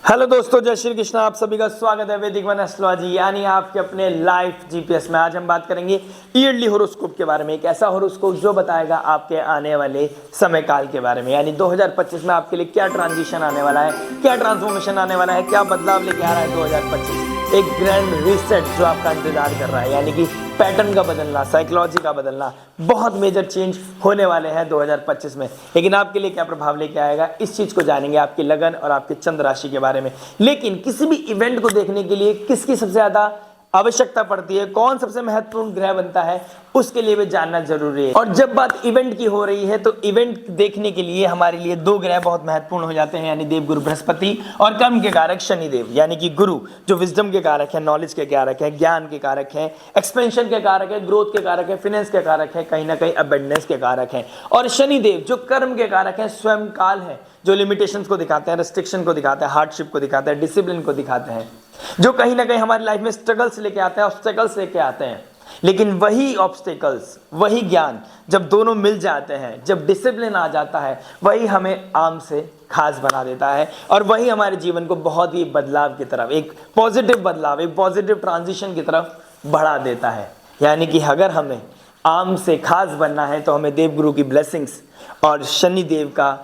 Hello दोस्तों, जय श्री कृष्ण। आप सभी का स्वागत है वैदिक वन एस्ट्रोलॉजी यानी आपके अपने लाइफ जीपीएस में। आज हम बात करेंगे ईयरली होरोस्कोप के बारे में। एक ऐसा होरोस्कोप जो बताएगा आपके आने वाले समय काल के बारे में, यानी 2025 में आपके लिए क्या ट्रांजिशन आने वाला है, क्या ट्रांसफॉर्मेशन आने वाला है, क्या बदलाव लेके आ रहा है 2025। एक ग्रैंड रीसेट जो आपका इंतजार कर रहा है, यानी कि पैटर्न का बदलना, साइकोलॉजी का बदलना, बहुत मेजर चेंज होने वाले हैं 2025 में। लेकिन आपके लिए क्या प्रभाव लेके आएगा, इस चीज को जानेंगे, आपकी लगन और आपके चंद्र राशि के बारे में। लेकिन किसी भी इवेंट को देखने के लिए किसकी सबसे ज्यादा आवश्यकता पड़ती है, कौन सबसे महत्वपूर्ण ग्रह बनता है, उसके लिए भी जानना जरूरी है। और जब बात इवेंट की हो रही है तो इवेंट देखने के लिए हमारे लिए दो ग्रह बहुत महत्वपूर्ण हो जाते हैं, यानी देवगुरु बृहस्पति और कर्म के कारक शनिदेव। यानी कि गुरु जो विजडम के कारक है, नॉलेज के कारक है, ज्ञान के कारक है, एक्सपेंशन के कारक है, ग्रोथ के कारक है, फाइनेंस के कारक है, कहीं ना कहीं अबंडेंस के कारक है। और शनिदेव जो कर्म के कारक है, स्वयं काल है, जो लिमिटेशंस को दिखाते हैं, रेस्ट्रिक्शन को दिखाते हैं, हार्डशिप को दिखाते हैं, डिसिप्लिन को दिखाते हैं, जो कहीं ना कहीं हमारी लाइफ में स्ट्रगल्स लेके आते हैं, ऑब्स्टेकल्स लेके आते हैं। लेकिन वही ऑब्स्टेकल्स, वही ज्ञान जब दोनों मिल जाते हैं, जब डिसिप्लिन आ जाता है, वही हमें आम से खास बना देता है और वही हमारे जीवन को बहुत ही बदलाव की तरफ, एक पॉजिटिव बदलाव, एक पॉजिटिव ट्रांजिशन की तरफ बढ़ा देता है। यानी कि अगर हमें आम से खास बनना है तो हमें देवगुरु की ब्लेसिंग्स और शनिदेव का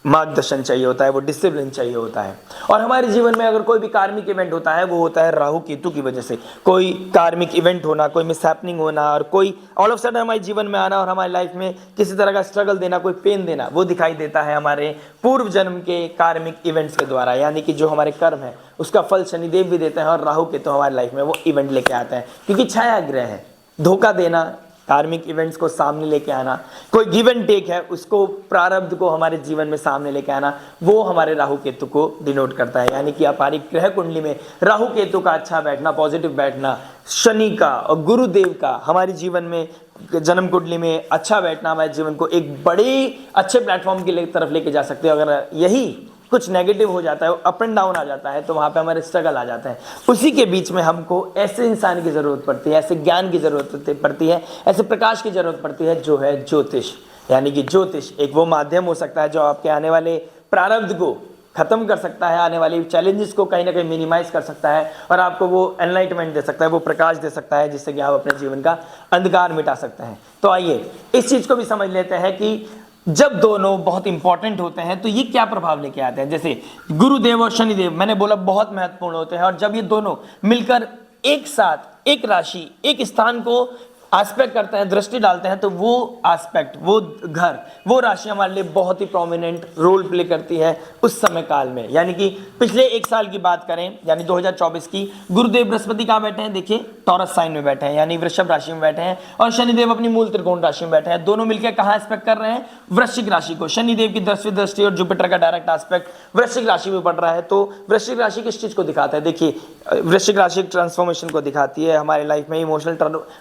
मार्गदर्शन चाहिए होता है, वो डिसिप्लिन चाहिए होता है। और हमारे जीवन में अगर कोई भी कार्मिक इवेंट होता है, वो होता है राहु केतु की वजह से। कोई कार्मिक इवेंट होना, कोई मिसहैपनिंग होना और कोई ऑल ऑफ सडन हमारे जीवन में आना और हमारी लाइफ में किसी तरह का स्ट्रगल देना, कोई पेन देना, वो दिखाई देता है हमारे पूर्व जन्म के कार्मिक इवेंट्स के द्वारा। यानी कि जो हमारे कर्म है उसका फल शनिदेव भी देते हैं और राहु केतु हमारी लाइफ में वो इवेंट लेके आते हैं, क्योंकि छाया ग्रह है। धोखा देना, कार्मिक इवेंट्स को सामने लेके आना, कोई गिव एंड टेक है, उसको प्रारब्ध को हमारे जीवन में सामने लेके आना, वो हमारे राहु केतु को डिनोट करता है। यानी कि हमारी ग्रह कुंडली में राहु केतु का अच्छा बैठना, पॉजिटिव बैठना, शनि का और गुरुदेव का हमारे जीवन में जन्म कुंडली में अच्छा बैठना हमारे जीवन को एक बड़े अच्छे प्लेटफॉर्म की तरफ लेके जा सकते हैं। अगर यही कुछ नेगेटिव हो जाता है, अप एंड डाउन आ जाता है, तो वहाँ पे हमारे स्ट्रगल आ जाता है। उसी के बीच में हमको ऐसे इंसान की ज़रूरत पड़ती है, ऐसे ज्ञान की ज़रूरत पड़ती है, ऐसे प्रकाश की ज़रूरत पड़ती है, जो है ज्योतिष। यानी कि ज्योतिष एक वो माध्यम हो सकता है जो आपके आने वाले प्रारब्ध को खत्म कर सकता है, आने वाली चैलेंजेस को कहीं ना कहीं मिनिमाइज कर सकता है और आपको वो एनलाइटमेंट दे सकता है, वो प्रकाश दे सकता है, जिससे कि आप अपने जीवन का अंधकार मिटा सकते हैं। तो आइए इस चीज़ को भी समझ लेते हैं कि जब दोनों बहुत इंपॉर्टेंट होते हैं तो ये क्या प्रभाव लेके आते हैं। जैसे गुरुदेव और शनिदेव मैंने बोला बहुत महत्वपूर्ण होते हैं, और जब ये दोनों मिलकर एक साथ एक राशि, एक स्थान को एस्पेक्ट करते हैं, दृष्टि डालते हैं, तो वो एस्पेक्ट, वो घर, वो राशि हमारे लिए बहुत ही प्रोमिनेंट रोल प्ले करती है उस समय काल में। यानी कि पिछले एक साल की बात करें, यानी 2024 की, गुरुदेव बृहस्पति कहाँ बैठे हैं, देखिए टॉरस साइन में बैठे हैं, यानी वृषभ राशि में बैठे हैं, और शनिदेव अपनी मूल त्रिकोण राशि में बैठे हैं। दोनों मिलकर कहाँ एस्पेक्ट कर रहे हैं, वृश्चिक राशि को। शनिदेव की 10वीं दृष्टि और जुपिटर का डायरेक्ट एस्पेक्ट वृश्चिक राशि में पड़ रहा है। तो वृश्चिक राशि किस चीज को दिखाता है, देखिए वृश्चिक राशि ट्रांसफॉर्मेशन को दिखाती है, हमारे लाइफ में इमोशनल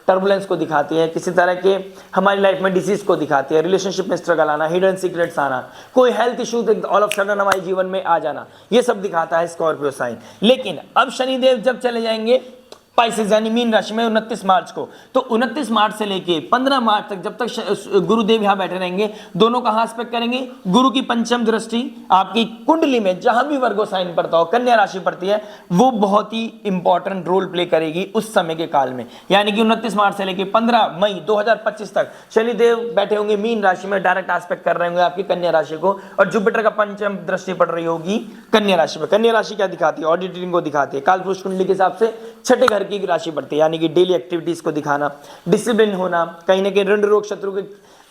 टर्बुलेंस को दिखाती है, किसी तरह के हमारी लाइफ में डिसीज को दिखाती है, रिलेशनशिप में स्ट्रगल आना, हिडन सीक्रेट्स आना, कोई health issue all of sudden हमारे जीवन में आ जाना, ये सब दिखाता है स्कॉर्पियो साइन। लेकिन अब शनिदेव जब चले जाएंगे स्पाइसेस यानी मीन राशि में 29 मार्च को, तो 29 मार्च से लेके 15 मार्च तक जब तक गुरुदेव यहां बैठे रहेंगे, दोनों कहां एस्पेक्ट करेंगे, गुरु की पंचम दृष्टि आपकी कुंडली में जहां भी वर्गो साइन पड़ता हो, कन्या राशि पड़ती है, वो बहुत ही इंपॉर्टेंट रोल प्ले करेगी उस समय के काल में। यानी कि 29 मार्च से लेके 15 मई 2025 तक शनिदेव बैठे होंगे मीन राशि में, डायरेक्ट एस्पेक्ट कर रहे होंगे आपकी कन्या राशि को, और जुपिटर का पंचम दृष्टि पड़ रही होगी कन्या राशि में। कन्या राशि क्या दिखाती है, ऑडिटिंग को दिखाती है, कालपुरुष कुंडली के हिसाब से छठे घर की राशि पड़ती है, यानी कि डेली एक्टिविटीज को दिखाना, डिसिप्लिन होना, कहीं ना कहीं ऋण रोग शत्रु के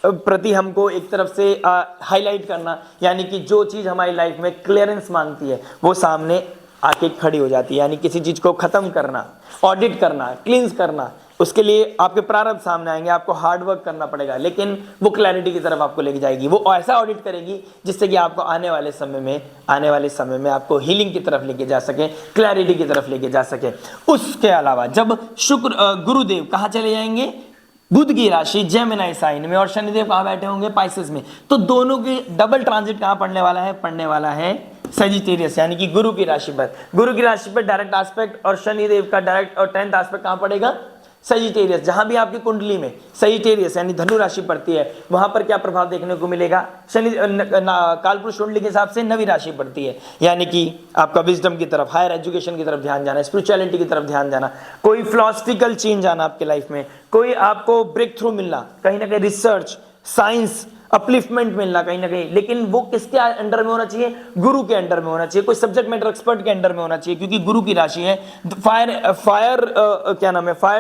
प्रति हमको एक तरफ से हाईलाइट करना, यानी कि जो चीज हमारी लाइफ में क्लियरेंस मांगती है वो सामने आके खड़ी हो जाती है। यानी किसी चीज को खत्म करना, ऑडिट करना, क्लींस करना, उसके लिए आपके प्रारब्ध सामने आएंगे, आपको हार्ड वर्क करना पड़ेगा, लेकिन वो क्लैरिटी की तरफ आपको लेके जाएगी। वो ऐसा ऑडिट करेगी जिससे कि आपको आने वाले समय में आपको हीलिंग की तरफ लेके जा सके, क्लैरिटी की तरफ लेके जा सके। उसके अलावा जब गुरुदेव कहाँ चले जाएंगे, बुध की राशि जेमिनी साइन में, और शनिदेव कहाँ बैठे होंगे, पाइसेस में, तो दोनों की डबल ट्रांजिट कहाँ पड़ने वाला है सेजिटेरियस, यानी कि गुरु की राशि पर। गुरु की राशि पर डायरेक्ट एस्पेक्ट और शनिदेव का डायरेक्ट और 10th एस्पेक्ट कहाँ पड़ेगा, सजिटेरियस, जहां भी आपकी कुंडली में सजिटेरियस यानी धनु राशि पड़ती है वहां पर क्या प्रभाव देखने को मिलेगा? शनि कालपुरुष कुंडली के हिसाब से नवी राशि पड़ती है, यानी कि आपका विजडम की तरफ, हायर एजुकेशन की तरफ ध्यान जाना, स्पिरिचुअलिटी की तरफ ध्यान जाना, कोई फिलोसफिकल चेंज आना आपके लाइफ में, कोई आपको ब्रेक थ्रू मिलना, कहीं ना कहीं रिसर्च, साइंस, अपलिफ्टमेंट मिलना कहीं ना कहीं। लेकिन वो किसके अंडर में होना चाहिए? गुरु के अंडर में होना चाहिए, कोई सब्जेक्ट मैटर एक्सपर्ट के अंडर में होना चाहिए, क्योंकि गुरु की राशि है फायर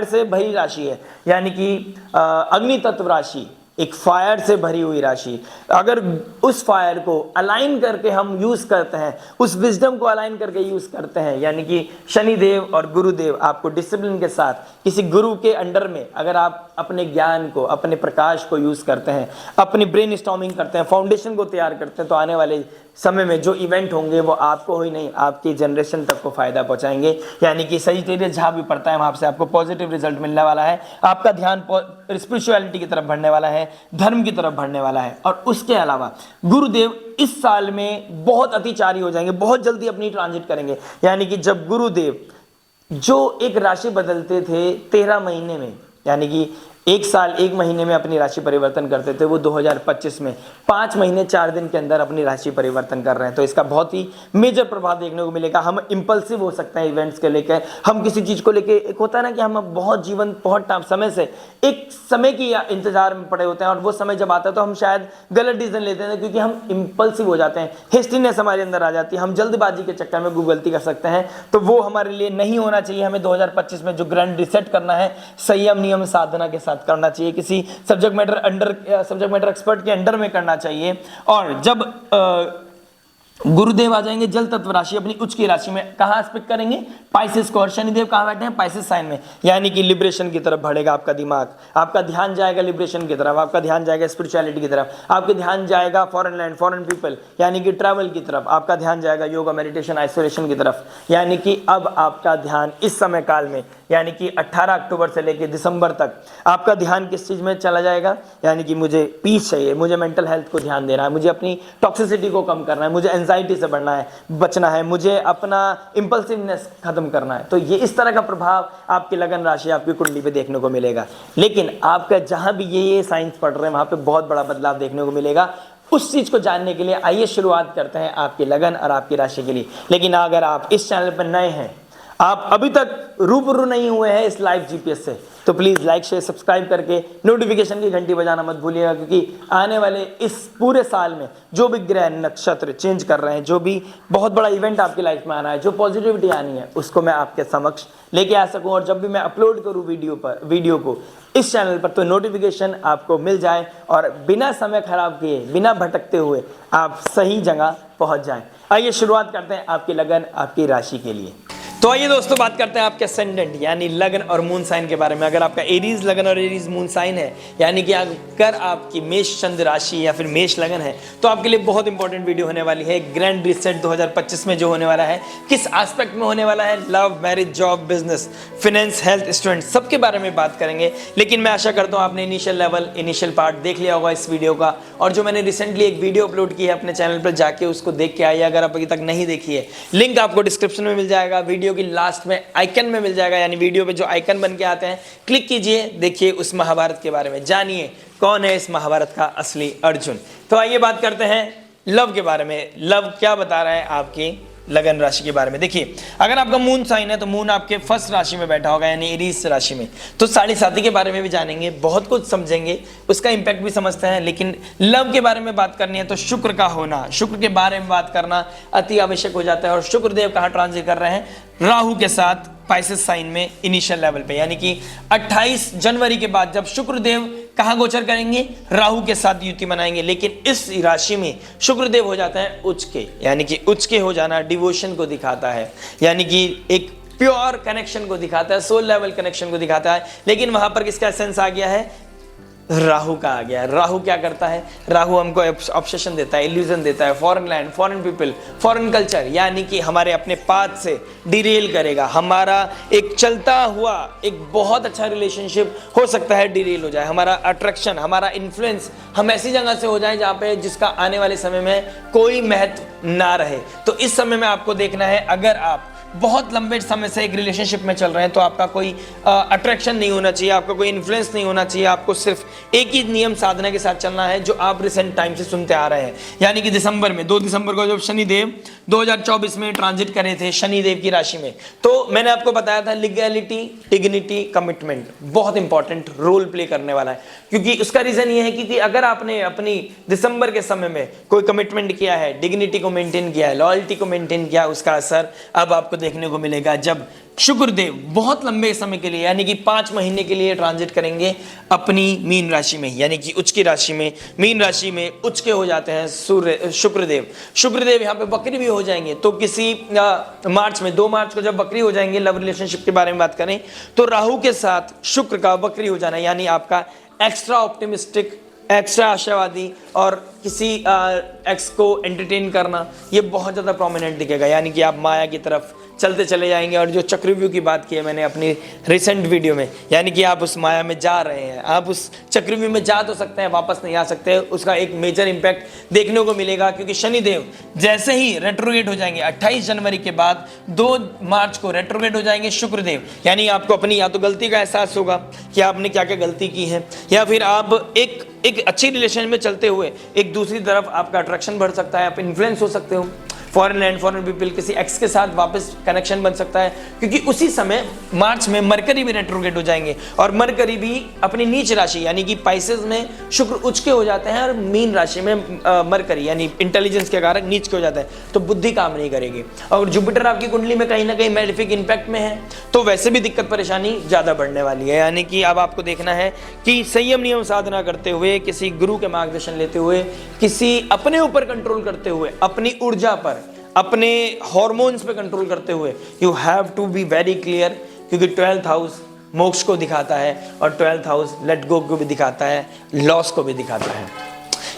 से भरी राशि है, यानी कि अग्नि तत्व राशि, एक फायर से भरी हुई राशि। अगर उस फायर को अलाइन करके हम यूज करते हैं, उस विजडम को अलाइन करके यूज करते हैं, यानी कि शनिदेव और गुरुदेव आपको डिसिप्लिन के साथ किसी गुरु के अंडर में अगर आप अपने ज्ञान को, अपने प्रकाश को यूज करते हैं, अपनी ब्रेन स्टॉर्मिंग करते हैं, फाउंडेशन को तैयार करते हैं, तो आने वाले समय में जो इवेंट होंगे वो आपको ही नहीं आपकी जनरेशन तक को फायदा पहुंचाएंगे। यानी कि सजिटेरियस जहां भी पड़ता है वहां से आपको पॉजिटिव रिजल्ट मिलने वाला है, आपका ध्यान स्पिरिचुअलिटी की तरफ बढ़ने वाला है, धर्म की तरफ बढ़ने वाला है। और उसके अलावा गुरुदेव इस साल में बहुत अतिचारी हो जाएंगे, बहुत जल्दी अपनी ट्रांजिट करेंगे। यानी कि जब गुरुदेव जो एक राशि बदलते थे 13 महीने में, यानी कि एक साल 1 महीने में अपनी राशि परिवर्तन करते थे, वो 2025 में 5 महीने 4 दिन के अंदर अपनी राशि परिवर्तन कर रहे हैं। तो इसका बहुत ही मेजर प्रभाव देखने को मिलेगा। हम इंपल्सिव हो सकते हैं इवेंट्स के लेकर, हम किसी चीज को लेके, एक होता है ना कि हम बहुत जीवन बहुत समय से एक समय की इंतजार में पड़े होते हैं, और वो समय जब आता है तो हम शायद गलत डिसीजन लेते हैं, क्योंकि हम इंपल्सिव हो जाते हैं, हेस्टीनेस हमारे अंदर आ जाती है, हम जल्दबाजी के चक्कर में गलती कर सकते हैं। तो वो हमारे लिए नहीं होना चाहिए। हमें 2025 में जो ग्रैंड रिसेट करना है, संयम नियम साधना के साथ करना चाहिए, किसी सब्जेक्ट मैटर एक्सपर्ट के अंडर में करना चाहिए। और जब गुरुदेव आ जाएंगे जल तत्व राशि अपनी उच्च की राशि में, कहां स्पिक करेंगे? पाइसेस को। और शनिदेव कहां बैठे हैं? पाइसेस साइन में, यानी कि लिबरेशन की तरफ बढ़ेगा आपका दिमाग, आपका ध्यान जाएगा लिबरेशन की तरफ, आपका ध्यान जाएगा स्पिरिचुअलिटी की तरफ, आपके ध्यान जाएगा फॉरेन लैंड, फॉरेन पीपल, यानी कि ट्रैवल की तरफ, आपका ध्यान जाएगा योगा, मेडिटेशन, आइसोलेशन की तरफ। यानी कि अब आपका ध्यान इस समय काल में, यानी कि 18 अक्टूबर से लेकर दिसंबर तक आपका ध्यान किस चीज में चला जाएगा? यानी कि मुझे पीस चाहिए, मुझे मेंटल हेल्थ को ध्यान देना है, मुझे अपनी टॉक्सिसिटी को कम करना है, मुझे एंजाइटी से बचना है, मुझे अपना इंपल्सिवनेस खत्म करना है। तो ये इस तरह का प्रभाव आपकी लगन राशि, आपकी कुंडली पे देखने को मिलेगा। लेकिन आपका जहां भी ये साइंस पढ़ रहे हैं वहां पे बहुत बड़ा बदलाव देखने को मिलेगा। उस चीज को जानने के लिए आइए शुरुआत करते हैं आपकी लगन और आपकी राशि के लिए। लेकिन अगर आप इस चैनल पर नए हैं, आप अभी तक रूबरू नहीं हुए हैं इस लाइव जीपीएस से, तो प्लीज लाइक शेयर सब्सक्राइब करके नोटिफिकेशन की घंटी बजाना मत भूलिएगा, क्योंकि आने वाले इस पूरे साल में जो भी ग्रह नक्षत्र चेंज कर रहे हैं, जो भी बहुत बड़ा इवेंट आपकी लाइफ में आना है, जो पॉजिटिविटी आनी है, उसको मैं आपके समक्ष लेके आ सकूं। और जब भी मैं अपलोड करूं वीडियो को इस चैनल पर, तो नोटिफिकेशन आपको मिल जाए और बिना समय खराब किए, बिना भटकते हुए आप सही जगह पहुंच जाएं। आइए शुरुआत करते हैं आपकी लगन, आपकी राशि के लिए। तो आइए दोस्तों बात करते हैं आपके असेंडेंट यानी लगन और मून साइन के बारे में। अगर आपका एरीज लगन और एरीज मून साइन है, यानी कि अगर आपकी मेष चंद्र राशि या फिर मेष लगन है, तो आपके लिए बहुत इंपॉर्टेंट वीडियो होने वाली है। ग्रैंड रिसेट 2025 में जो होने वाला है, किस एस्पेक्ट में होने वाला है, love, marriage, job, business, finance, health, student, सबके बारे में बात करेंगे। लेकिन मैं आशा करता हूँ आपने इनिशियल पार्ट देख लिया होगा इस वीडियो का, और जो मैंने रिसेंटली एक वीडियो अपलोड की है अपने चैनल पर, जाके उसको देख के आइए अगर आप अभी तक नहीं देखी है। लिंक आपको डिस्क्रिप्शन में मिल जाएगा, वीडियो की लास्ट में आइकन में मिल जाएगा, यानी वीडियो पे जो आइकन बन के आते हैं क्लिक कीजिए, देखिए उस महाभारत के बारे में, जानिए कौन है इस महाभारत का असली अर्जुन। तो आइए बात करते हैं लव के बारे में। लव क्या बता रहा है आपकी लगन राशि के बारे में। देखिए अगर आपका मून साइन है तो मून आपके फर्स्ट राशि में बैठा होगा, यानी एरीज राशि में, तो साढ़े साथी के बारे में भी जानेंगे, बहुत कुछ समझेंगे, उसका इंपैक्ट भी समझते हैं। लेकिन लव के बारे में बात करनी है तो शुक्र का होना, शुक्र के बारे में बात करना अति आवश्यक हो जाता है। और शुक्रदेव कहाँ ट्रांजिट कर रहे हैं? राहु के साथ पाइसेस साइन में इनिशियल लेवल पे, यानी कि 28 जनवरी के बाद जब शुक्रदेव कहां गोचर करेंगे? राहु के साथ युति बनाएंगे। लेकिन इस राशि में शुक्रदेव हो जाता है उच्च के, यानी कि उच्च के हो जाना डिवोशन को दिखाता है, यानी कि एक प्योर कनेक्शन को दिखाता है, सोल लेवल कनेक्शन को दिखाता है। लेकिन वहां पर किसका सेंस आ गया है? राहु का आ गया है। राहु क्या करता है? राहु हमको ऑब्सेशन देता है, इल्यूजन देता है, foreign land, foreign people, foreign culture, यानी कि हमारे अपने पाथ से डिरेल करेगा। हमारा एक चलता हुआ एक बहुत अच्छा रिलेशनशिप हो सकता है डिरेल हो जाए, हमारा अट्रैक्शन, हमारा इन्फ्लुएंस हम ऐसी जगह से हो जाए जहाँ पे जिसका आने वाले समय में कोई महत्व ना रहे। तो इस समय में आपको देखना है, अगर आप बहुत लंबे समय से एक रिलेशनशिप में चल रहे हैं तो आपका कोई अट्रैक्शन नहीं होना चाहिए, आपका कोई इन्फ्लुएंस नहीं होना चाहिए, आपको सिर्फ एक ही नियम साधना के साथ चलना है जो आप रिसेंट टाइम से सुनते आ रहे हैं। यानी कि दिसंबर में 2 दिसंबर को जब शनिदेव 2024 में ट्रांजिट करे थे शनिदेव की राशि में, तो मैंने आपको बताया था लीगैलिटी, डिग्निटी, कमिटमेंट बहुत इंपॉर्टेंट रोल प्ले करने वाला है। क्योंकि उसका रीजन ये है कि अगर आपने अपनी दिसंबर के समय में कोई कमिटमेंट किया है, डिग्निटी को मेंटेन किया है, लॉयल्टी को मेंटेन किया, उसका असर अब आपको देखने को मिलेगा जब शुक्रदेव बहुत लंबे समय के लिए यानी कि 5 महीने के लिए ट्रांजिट करेंगे अपनी मीन राशि में, यानी कि उच्च की राशि में, मीन राशि में उच्च के हो जाते हैं शुक्रदेव यहाँ पे बकरी भी हो जाएंगे। तो किसी मार्च में 2 मार्च को जब बकरी हो जाएंगे, लव रिलेशनशिप के बारे में बात करें तो राहु के साथ शुक्र का बकरी हो जाना यानी आपका एक्स्ट्रा ऑप्टिमिस्टिक, एक्स्ट्रा आशावादी और किसी एक्स को एंटरटेन करना, ये बहुत ज़्यादा प्रोमिनेंट दिखेगा। यानी कि आप माया की तरफ चलते चले जाएंगे। और जो चक्रव्यूह की बात की है मैंने अपनी रिसेंट वीडियो में, यानी कि आप उस माया में जा रहे हैं, आप उस चक्रव्यूह में जा तो सकते हैं, वापस नहीं आ सकते। उसका एक मेजर इंपैक्ट देखने को मिलेगा क्योंकि शनिदेव जैसे ही रेट्रोगेट हो जाएंगे 28 जनवरी के बाद 2 मार्च को रेट्रोगेट हो जाएंगे शुक्रदेव। यानी आपको अपनी या तो गलती का एहसास होगा कि आपने क्या क्या गलती की है, या फिर आप एक अच्छी रिलेशन में चलते हुए एक दूसरी तरफ आपका अट्रैक्शन बढ़ सकता है, आप इन्फ्लुएंस हो सकते हो। फॉरेन लैंड, फॉरेन पीपल, किसी एक्स के साथ वापस कनेक्शन बन सकता है क्योंकि उसी समय मार्च में मरकरी भी रेट्रोगेट हो जाएंगे और मरकरी भी अपनी नीच राशि यानी कि पाइसेस में शुक्र उच्च के हो जाते हैं और मीन राशि में मरकरी यानी इंटेलिजेंस के कारक नीच के हो जाता है, तो बुद्धि काम नहीं करेगी। और जुपिटर आपकी कुंडली में कहीं ना कहीं मैलेफिक इंपैक्ट में है तो वैसे भी दिक्कत परेशानी ज़्यादा बढ़ने वाली है। यानी कि अब आपको देखना है कि संयम नियम साधना करते हुए, किसी गुरु के मार्गदर्शन लेते हुए, किसी अपने ऊपर कंट्रोल करते हुए, अपनी ऊर्जा पर, अपने हार्मोन्स पे कंट्रोल करते हुए you have to be very clear. क्योंकि 12th हाउस मोक्ष को दिखाता है और 12th हाउस लेट गो को भी दिखाता है, लॉस को भी दिखाता है।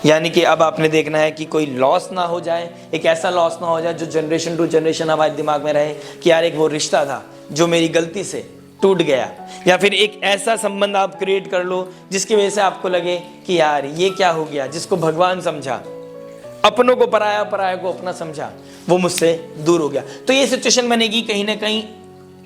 यानी कि अब आपने देखना है कि कोई लॉस ना हो जाए, एक ऐसा लॉस ना हो जाए जो जनरेशन टू जनरेशन हमारे दिमाग में रहे कि यार एक वो रिश्ता था जो मेरी गलती से टूट गया, या फिर एक ऐसा संबंध आप क्रिएट कर लो जिसकी वजह से आपको लगे कि यार ये क्या हो गया, जिसको भगवान समझा, अपनों को पराया, पराया को अपना समझा, वो मुझसे दूर हो गया। तो ये सिचुएशन बनेगी कहीं ना कहीं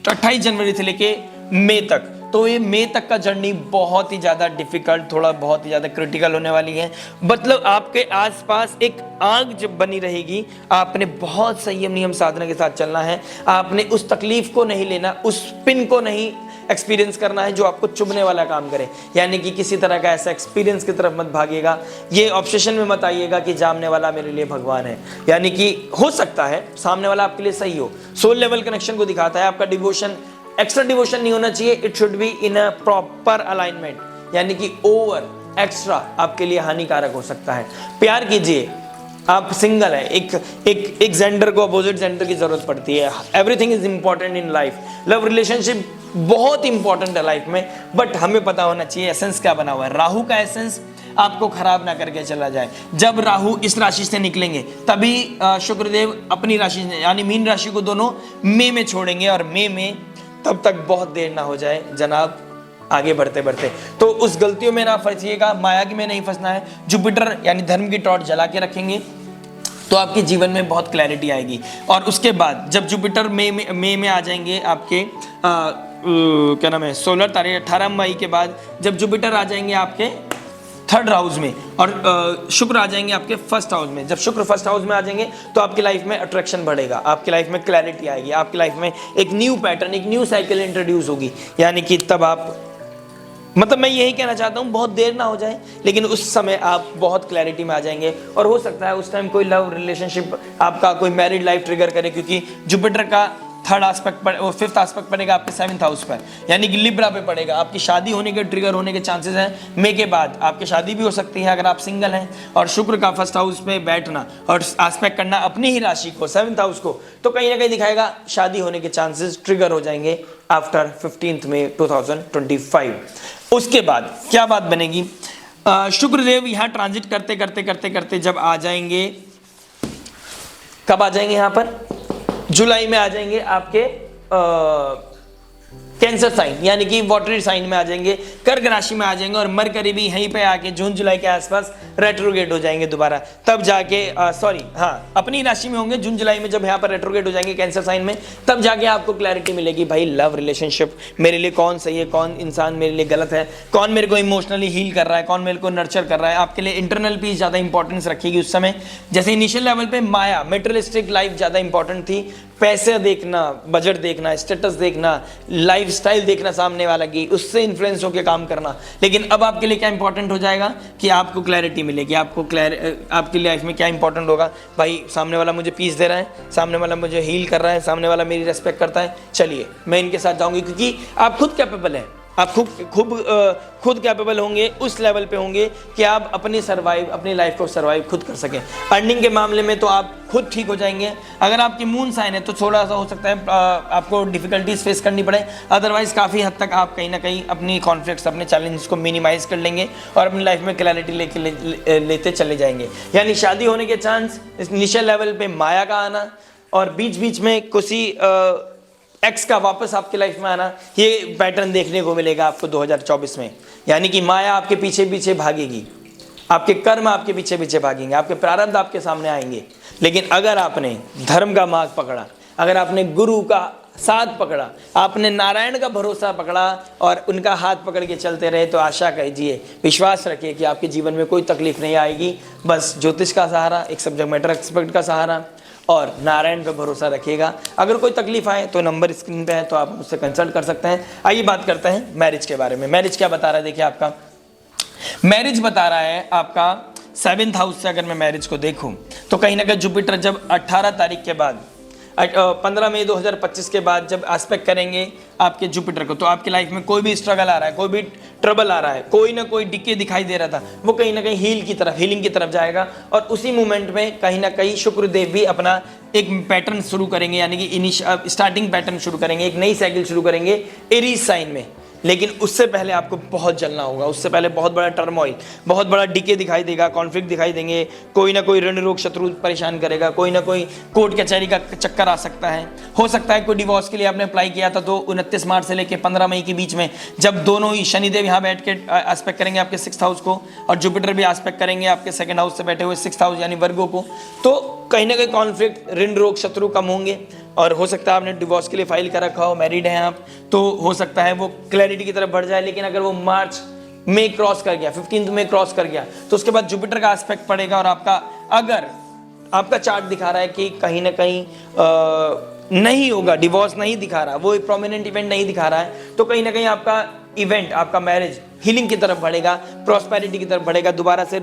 28 जनवरी से लेके मई तक। तो ये मई तक का जर्नी बहुत ही ज़्यादा डिफिकल्ट, थोड़ा बहुत ही ज़्यादा क्रिटिकल होने वाली है। मतलब आपके आसपास एक आग जब बनी रहेगी, आपने बहुत संयम नियम साधना के साथ चलना है। आपने उस तकलीफ को नहीं लेना, उस पिन को नहीं एक्सपीरियंस करना है जो आपको चुभने वाला काम करे। यानी कि किसी तरह का ऐसा एक्सपीरियंस की तरफ मत भागिएगा, ये ऑब्सेशन में मत आइएगा कि सामने वाला मेरे लिए भगवान है। यानी कि हो सकता है सामने वाला आपके लिए सही हो, सोल लेवल कनेक्शन को दिखाता है। आपका डिवोशन एक्स्ट्रा डिवोशन नहीं होना चाहिए, it should be in a proper alignment. यानी कि ओवर एक्स्ट्रा आपके लिए हानिकारक हो सकता है। प्यार कीजिए, आप सिंगल है, एक जेंडर को अपोजिट जेंडर की जरूरत पड़ती है। Everything is important in life. Love relationship बहुत इंपॉर्टेंट है लाइफ में, बट हमें पता होना चाहिए एसेंस क्या बना हुआ है। राहु का एसेंस आपको खराब ना करके चला जाए। जब राहु इस राशि से निकलेंगे तभी शुक्रदेव अपनी राशि यानी मीन राशि को दोनों मई में छोड़ेंगे, और मई में तब तक बहुत देर ना हो जाए जनाब आगे बढ़ते बढ़ते। तो उस गलतियों में ना फंसिएगा, माया की में नहीं फंसना है। जुपिटर यानी धर्म की टॉर्च जला के रखेंगे तो आपके जीवन में बहुत क्लैरिटी आएगी। और उसके बाद जब जुपिटर मई में आ जाएंगे आपके क्या नाम है 16 तारीख 18 मई के बाद जब जुपिटर आ जाएंगे आपके 3rd हाउस में और शुक्र आ जाएंगे आपके 1st हाउस में। जब शुक्र 1st हाउस में आ जाएंगे तो आपकी लाइफ में अट्रैक्शन बढ़ेगा, आपकी लाइफ में क्लैरिटी आएगी, आपकी लाइफ में एक न्यू पैटर्न, एक न्यू साइकिल इंट्रोड्यूस होगी। यानी कि तब आप, मतलब मैं यही कहना चाहता हूँ बहुत देर ना हो जाए, लेकिन उस समय आप बहुत क्लैरिटी में आ जाएंगे। और हो सकता है उस टाइम कोई लव रिलेशनशिप आपका कोई मैरिड लाइफ ट्रिगर करे, क्योंकि जुपिटर का 3rd एस्पेक्ट पर, 5th एस्पेक्ट पड़ेगा आपके 7th हाउस पर, यानी कि लिब्रा पे पड़ेगा। आपकी शादी होने के ट्रिगर होने के चांसेस हैं। मई के बाद आपकी शादी भी हो सकती है अगर आप सिंगल हैं। और शुक्र का 1st हाउस में बैठना और एस्पेक्ट करना अपनी ही राशि को 7th हाउस को, तो कहीं ना कहीं दिखाएगा शादी होने के चांसेस ट्रिगर हो जाएंगे आफ्टर 15 मई 2025। उसके बाद क्या बात बनेगी, शुक्रदेव यहाँ ट्रांजिट करते करते करते करते जब आ जाएंगे, कब आ जाएंगे यहाँ पर, जुलाई में आ जाएंगे आपके कैंसर साइन यानी कि वाटरी साइन में आ जाएंगे, कर्क राशि में आ जाएंगे और मरकरी भी यहीं पे आके जून जुलाई के आसपास रेट्रोगेट हो जाएंगे दोबारा, तब जाके अपनी राशि में होंगे जून जुलाई में, जब यहाँ पर रेट्रोगेट हो जाएंगे कैंसर साइन में, तब जाके आपको क्लैरिटी मिलेगी भाई लव रिलेशनशिप मेरे लिए कौन सही है, कौन इंसान मेरे लिए गलत है, कौन मेरे को इमोशनली हील कर रहा है, कौन मेरे को नर्चर कर रहा है। आपके लिए इंटरनल पीस ज़्यादा इंपॉर्टेंस रखेगी उस समय। जैसे इनिशियल लेवल पे माया मेटेरियलिस्टिक लाइफ ज़्यादा इंपॉर्टेंट थी, पैसे देखना, बजट देखना, स्टेटस देखना, लाइफस्टाइल देखना सामने वाला की, उससे इन्फ्लुएंस होकर काम करना। लेकिन अब आपके लिए क्या इंपॉर्टेंट हो जाएगा कि आपको क्लैरिटी मिलेगी, आपकी लाइफ में क्या इंपॉर्टेंट होगा, भाई सामने वाला मुझे पीस दे रहा है, सामने वाला मुझे हील कर रहा है, सामने वाला मेरी रेस्पेक्ट करता है, चलिए मैं इनके साथ जाऊंगी, क्योंकि आप खुद कैपेबल हैं, आप खुद कैपेबल होंगे, उस लेवल पे होंगे कि आप अपनी लाइफ को सर्वाइव खुद कर सकें। अर्निंग के मामले में तो आप खुद ठीक हो जाएंगे। अगर आपकी मून साइन है तो थोड़ा सा हो सकता है आपको डिफिकल्टीज फेस करनी पड़े, अदरवाइज काफ़ी हद तक आप कहीं ना कहीं अपनी कॉन्फ्लिक्ट्स, अपने चैलेंजेस को मिनिमाइज कर लेंगे और अपनी लाइफ में क्लैरिटी लेते चले जाएंगे। यानी शादी होने के चांस, इनिशियल लेवल पे माया का आना और बीच बीच में किसी एक्स का वापस आपकी लाइफ में आना, ये पैटर्न देखने को मिलेगा आपको 2024 में। यानी कि माया आपके पीछे पीछे भागेगी, आपके कर्म आपके पीछे पीछे भागेंगे, आपके प्रारब्ध आपके सामने आएंगे। लेकिन अगर आपने धर्म का मार्ग पकड़ा, अगर आपने गुरु का साथ पकड़ा, आपने नारायण का भरोसा पकड़ा और उनका हाथ पकड़ के चलते रहे, तो आशा कीजिए, विश्वास रखिए कि आपके जीवन में कोई तकलीफ नहीं आएगी। बस ज्योतिष का सहारा, एक सब्जेक्ट मैटर एक्सपर्ट का सहारा और नारायण पे भरोसा रखिएगा। अगर कोई तकलीफ आए तो नंबर स्क्रीन पे है, तो आप मुझसे कंसल्ट कर सकते हैं। आइए बात करते हैं मैरिज के बारे में। मैरिज क्या बता रहा है, देखिए आपका मैरिज बता रहा है आपका 7th हाउस से। अगर मैं मैरिज को देखूं तो कहीं ना कहीं जुपिटर जब 18 तारीख के बाद 15 मई 2025 के बाद जब एस्पेक्ट करेंगे आपके जुपिटर को, तो आपकी लाइफ में कोई भी स्ट्रगल आ रहा है, कोई भी ट्रबल आ रहा है, कोई ना कोई डिके दिखाई दे रहा था, वो कहीं ना कहीं हीलिंग की तरफ जाएगा। और उसी मोमेंट में कहीं ना कहीं शुक्रदेव भी अपना एक पैटर्न शुरू करेंगे, यानी कि स्टार्टिंग पैटर्न शुरू करेंगे, एक नई साइकिल शुरू करेंगे एरीज साइन में। लेकिन उससे पहले आपको बहुत जलना होगा, उससे पहले बहुत बड़ा टर्मोइल, बहुत बड़ा डिके दिखाई देगा, कॉन्फ्लिक्ट दिखाई देंगे, कोई ना कोई ऋण रोग शत्रु परेशान करेगा, कोई ना कोई कोर्ट कचहरी का चक्कर आ सकता है। हो सकता है कोई डिवोर्स के लिए आपने अप्लाई किया था, तो 29 मार्च से लेकर 15 मई के बीच में जब दोनों ही शनिदेव यहाँ बैठ के एस्पेक्ट करेंगे आपके 6th हाउस को और जुपिटर भी एस्पेक्ट करेंगे आपके 2nd हाउस से बैठे हुए 6th हाउस यानी वर्गो को, तो कहीं ना कहीं कॉन्फ्लिक्ट, ऋण रोग शत्रु कम होंगे। और हो सकता है आपने डिवोर्स के लिए फाइल कर रखा हो, मैरिड हैं आप, तो हो सकता है वो क्लैरिटी की तरफ बढ़ जाए। लेकिन अगर वो मार्च में क्रॉस कर गया, 15 में क्रॉस कर गया, तो उसके बाद जुपिटर का एस्पेक्ट पड़ेगा और अगर आपका चार्ट दिखा रहा है कि कहीं ना कहीं नहीं होगा, डिवोर्स नहीं दिखा रहा, वो एक प्रोमिनेंट इवेंट नहीं दिखा रहा है, तो कहीं ना कहीं आपका इवेंट, आपका मैरिज हीलिंग की तरफ बढ़ेगा, प्रॉस्पेरिटी की तरफ बढ़ेगा, दोबारा से